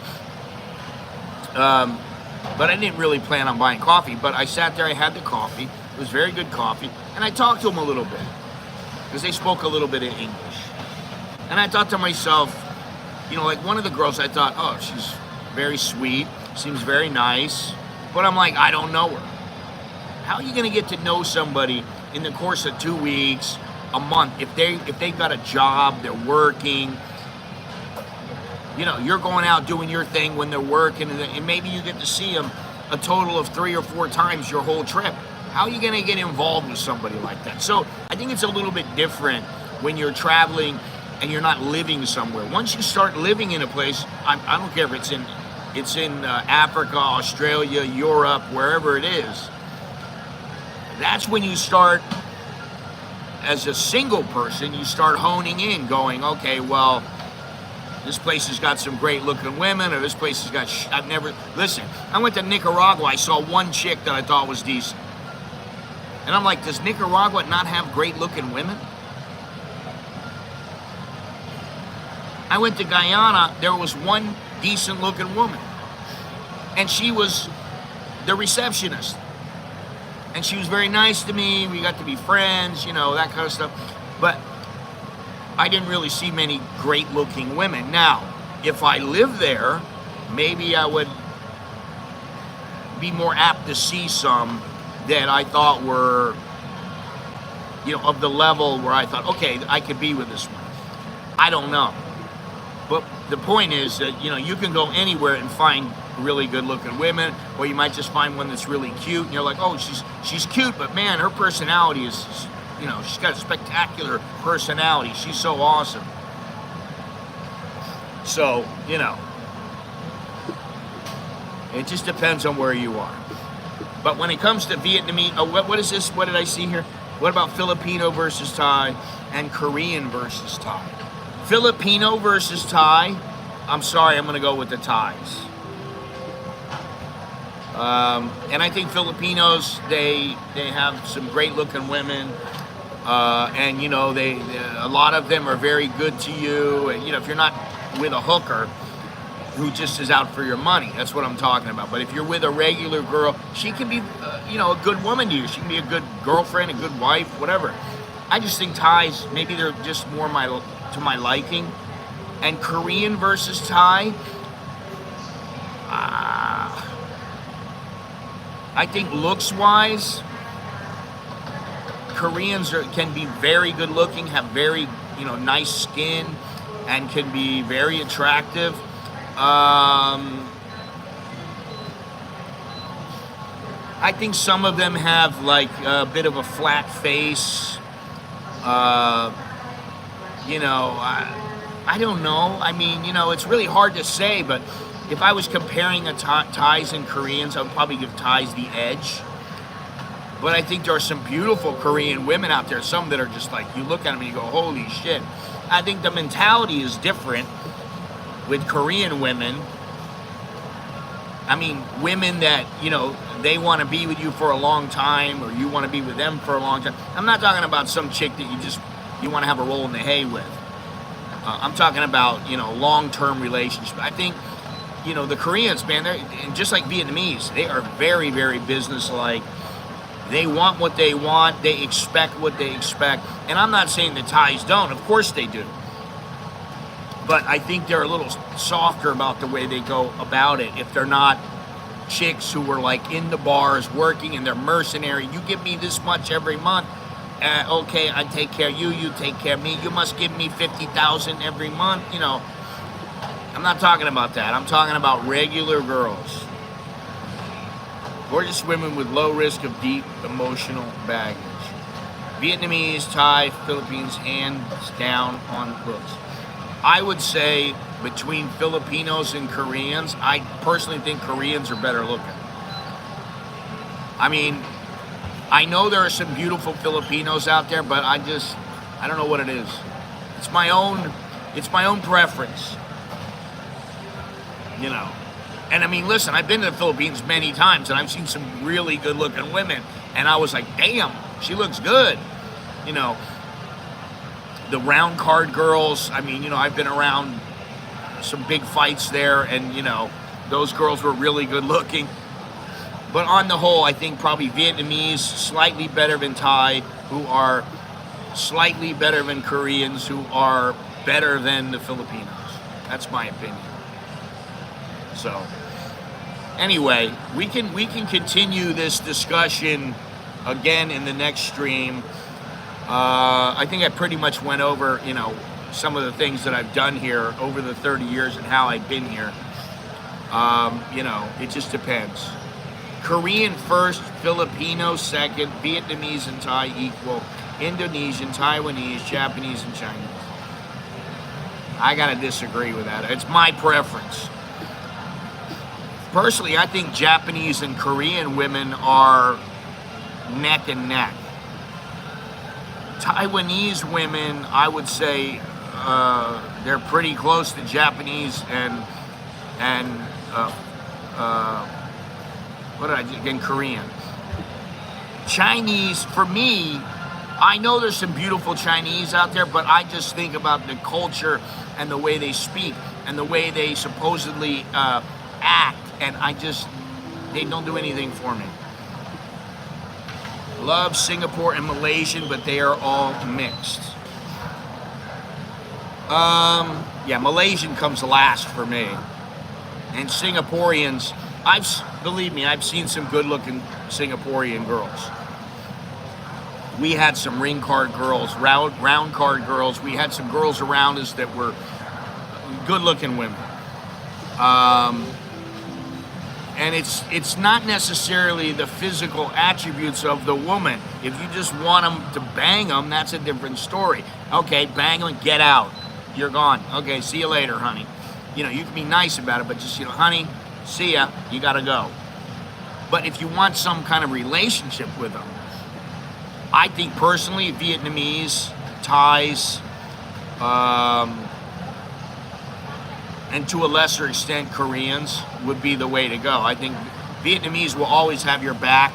But I didn't really plan on buying coffee, but I sat there, I had the coffee, it was very good coffee, and I talked to them a little bit, because they spoke a little bit of English. And I thought to myself, like one of the girls, I thought, oh, she's very sweet, seems very nice, but I'm like, I don't know her. How are you going to get to know somebody in the course of 2 weeks, a month, if they've got a job, they're working, you're going out doing your thing when they're working, and maybe you get to see them a total of 3 or 4 times your whole trip. How are you going to get involved with somebody like that? So I think it's a little bit different when you're traveling and you're not living somewhere. Once you start living in a place, I don't care if it's in Africa, Australia, Europe, wherever it is, that's when you start, as a single person, you start honing in, going, okay, well, this place has got some great looking women, or this place has got, listen, I went to Nicaragua, I saw one chick that I thought was decent. And I'm like, does Nicaragua not have great looking women? I went to Guyana, there was one decent looking woman. And she was the receptionist. And she was very nice to me, we got to be friends, that kind of stuff. But I didn't really see many great looking women. Now, if I lived there, maybe I would be more apt to see some that I thought were, of the level where I thought, okay, I could be with this one. I don't know. But the point is that, you can go anywhere and find really good looking women, or you might just find one that's really cute, and you're like, oh, she's cute, but man, her personality is, she's got a spectacular personality. She's so awesome. So, it just depends on where you are. But when it comes to Vietnamese, what is this? What did I see here? What about Filipino versus Thai and Korean versus Thai? Filipino versus Thai, I'm sorry, I'm going to go with the Thais. And I think Filipinos, they have some great looking women, and they a lot of them are very good to you, and if you're not with a hooker who just is out for your money, that's what I'm talking about. But if you're with a regular girl, she can be a good woman to you, she can be a good girlfriend, a good wife, whatever. I just think Thais, maybe they're just more to my liking. And Korean versus Thai, I think looks-wise, Koreans can be very good looking, have very, nice skin, and can be very attractive. I think some of them have like a bit of a flat face. I don't know. I mean, it's really hard to say, but if I was comparing Thais and Koreans, I would probably give Thais the edge. But I think there are some beautiful Korean women out there, some that are just like, you look at them and you go, holy shit. I think the mentality is different with Korean women. I mean, women that, they want to be with you for a long time, or you want to be with them for a long time. I'm not talking about some chick that you want to have a roll in the hay with. I'm talking about, long-term relationships. I think, the Koreans, man, they're just like Vietnamese. They are very, very business-like. They want what they want. They expect what they expect. And I'm not saying the Thais don't. Of course they do. But I think they're a little softer about the way they go about it. If they're not chicks who are like in the bars working and they're mercenary, you give me this much every month. Okay, I take care of you. You take care of me. You must give me $50,000 every month. I'm not talking about that. I'm talking about regular girls. Gorgeous women with low risk of deep emotional baggage. Vietnamese, Thai, Philippines, hands down on looks. I would say between Filipinos and Koreans, I personally think Koreans are better looking. I mean, I know there are some beautiful Filipinos out there, but I don't know what it is. It's my own preference. And I mean, listen, I've been to the Philippines many times, and I've seen some really good-looking women, and I was like, damn, she looks good. The round card girls, I mean, I've been around some big fights there, and, those girls were really good-looking. But on the whole, I think probably Vietnamese, slightly better than Thai, who are slightly better than Koreans, who are better than the Filipinos. That's my opinion. So, anyway, we can continue this discussion again in the next stream. I think I pretty much went over, some of the things that I've done here over the 30 years and how I've been here. It just depends. Korean first, Filipino second, Vietnamese and Thai equal, Indonesian, Taiwanese, Japanese, and Chinese. I gotta disagree with that. It's my preference. Personally, I think Japanese and Korean women are neck and neck. Taiwanese women, I would say, they're pretty close to Japanese and Korean. Chinese, for me, I know there's some beautiful Chinese out there, but I just think about the culture and the way they speak and the way they supposedly act, and they don't do anything for me. Love Singapore and Malaysian, but they are all mixed. Malaysian comes last for me. And Singaporeans, believe me, I've seen some good-looking Singaporean girls. We had some ring card girls, round card girls. We had some girls around us that were good-looking women. And it's not necessarily the physical attributes of the woman. If you just want them to bang them, that's a different story. Okay, bang them and get out. You're gone. Okay, see you later, honey. You can be nice about it, but just, honey, see ya, you gotta go. But if you want some kind of relationship with them, I think personally, Vietnamese, Thais, and to a lesser extent, Koreans would be the way to go. I think Vietnamese will always have your back,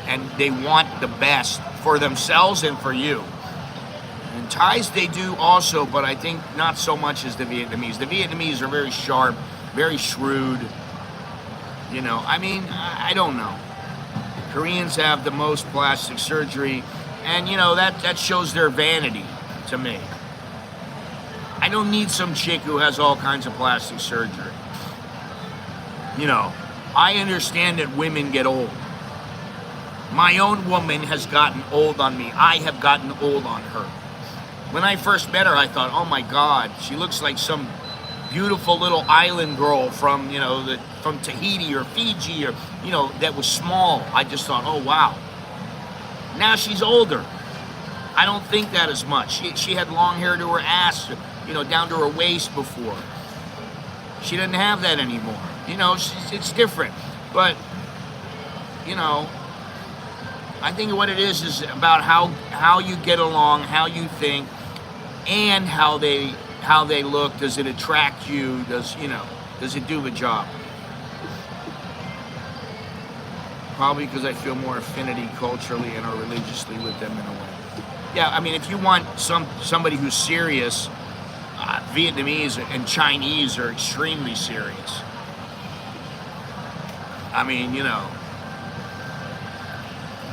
and they want the best for themselves and for you. And Thais, they do also, but I think not so much as the Vietnamese. The Vietnamese are very sharp, very shrewd. I don't know. Koreans have the most plastic surgery, And, that shows their vanity to me. I don't need some chick who has all kinds of plastic surgery. I understand that women get old. My own woman has gotten old on me. I have gotten old on her. When I first met her, I thought, oh my God, she looks like some beautiful little island girl from, from Tahiti or Fiji or, that was small. I just thought, oh wow. Now she's older. I don't think that as much. She had long hair to her ass, down to her waist before. She doesn't have that anymore. It's different. But, I think what it is about how you get along, how you think, and how they look. Does it attract you? Does it do the job? Probably because I feel more affinity culturally and or religiously with them in a way. Yeah, I mean, if you want somebody who's serious, Vietnamese and Chinese are extremely serious. I mean,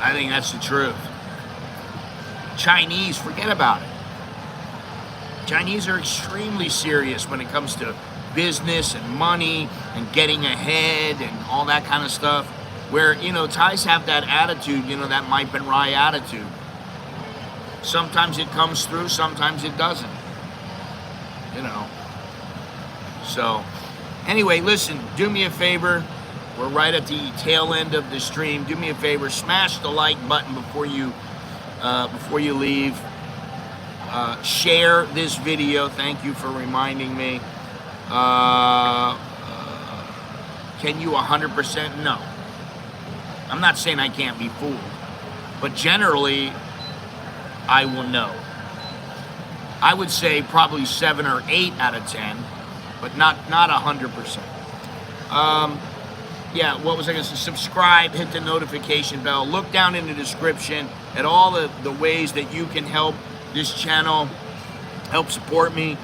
I think that's the truth. Chinese, forget about it. Chinese are extremely serious when it comes to business and money and getting ahead and all that kind of stuff. Where, Thais have that attitude, that Mike and Rye attitude. Sometimes it comes through, sometimes it doesn't. So, anyway, listen, do me a favor. We're right at the tail end of the stream. Do me a favor, smash the like button before you leave. Share this video. Thank you for reminding me. Can you 100%? No. I'm not saying I can't be fooled, but generally, I will know. I would say probably 7 or 8 out of 10, but not 100%. Yeah, what was I going to say? Subscribe, hit the notification bell. Look down in the description at all the ways that you can help this channel, help support me.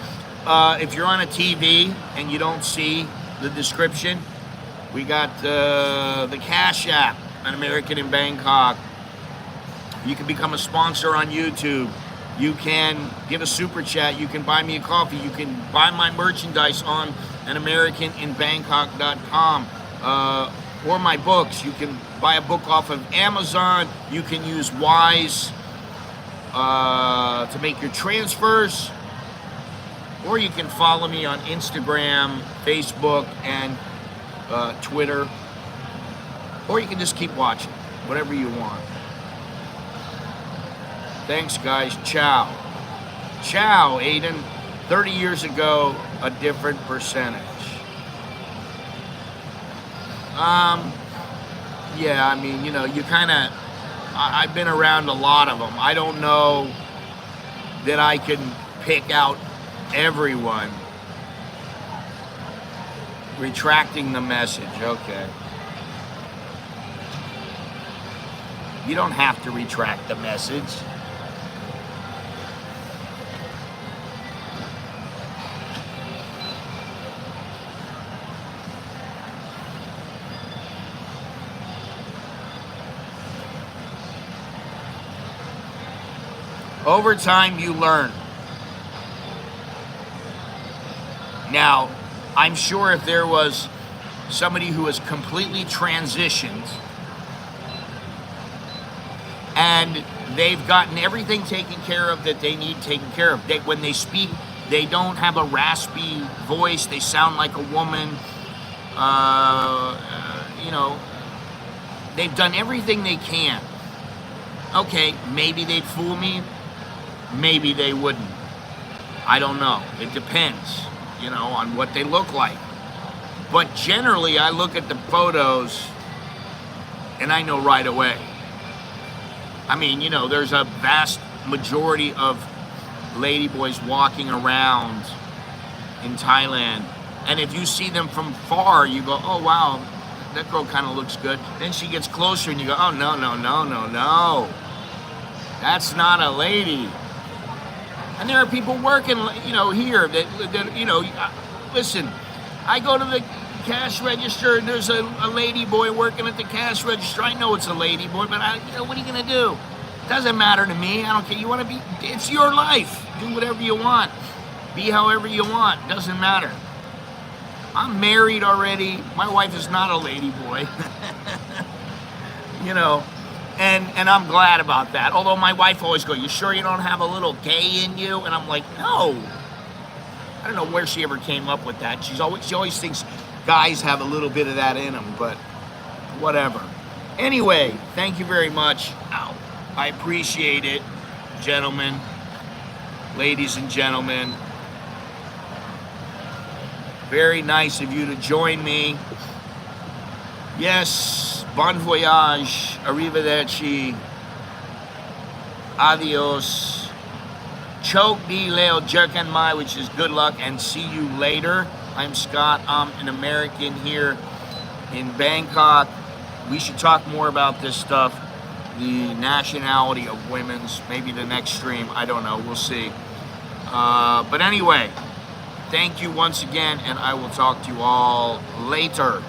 If you're on a TV and you don't see the description, we got the CASHAPP, an American in Bangkok. You can become a sponsor on YouTube. You can give a super chat. You can buy me a coffee. You can buy my merchandise on anamerikaninbangkok.com. Or my books. You can buy a book off of Amazon. You can use Wise to make your transfers. Or you can follow me on Instagram, Facebook, and Twitter. Or you can just keep watching. Whatever you want. Thanks, guys. Ciao. Ciao, Aiden. 30 years ago, a different percentage. Yeah, I mean, you kind of... I've been around a lot of them. I don't know that I can pick out everyone. Retracting the message. Okay. You don't have to retract the message. Over time, you learn. Now, I'm sure if there was somebody who has completely transitioned and they've gotten everything taken care of that they need taken care of. When they speak, they don't have a raspy voice. They sound like a woman. They've done everything they can. Okay, maybe they'd fool me. Maybe they wouldn't. I don't know. It depends, on what they look like. But generally, I look at the photos and I know right away. I mean, there's a vast majority of ladyboys walking around in Thailand. And if you see them from far, you go, oh, wow, that girl kind of looks good. Then she gets closer and you go, oh, no. That's not a lady. And there are people working, here that listen, I go to the cash register and there's a lady boy working at the cash register. I know it's a lady boy, but what are you going to do? Doesn't matter to me. I don't care. You want to be, it's your life. Do whatever you want. Be however you want. Doesn't matter. I'm married already. My wife is not a lady boy. You know, and I'm glad about that. Although my wife always goes, you sure you don't have a little gay in you? And I'm like, no. I don't know where she ever came up with that. She always thinks guys have a little bit of that in them, but whatever. Anyway, thank you very much. Ow. I appreciate it, gentlemen, ladies and gentlemen. Very nice of you to join me. Yes, bon voyage, arrivederci, adios. Choke di leo jerken mai, which is good luck and see you later. I'm Scott. I'm an American here in Bangkok. We should talk more about this stuff. The nationality of women's, maybe the next stream. I don't know. We'll see. But anyway, thank you once again, and I will talk to you all later.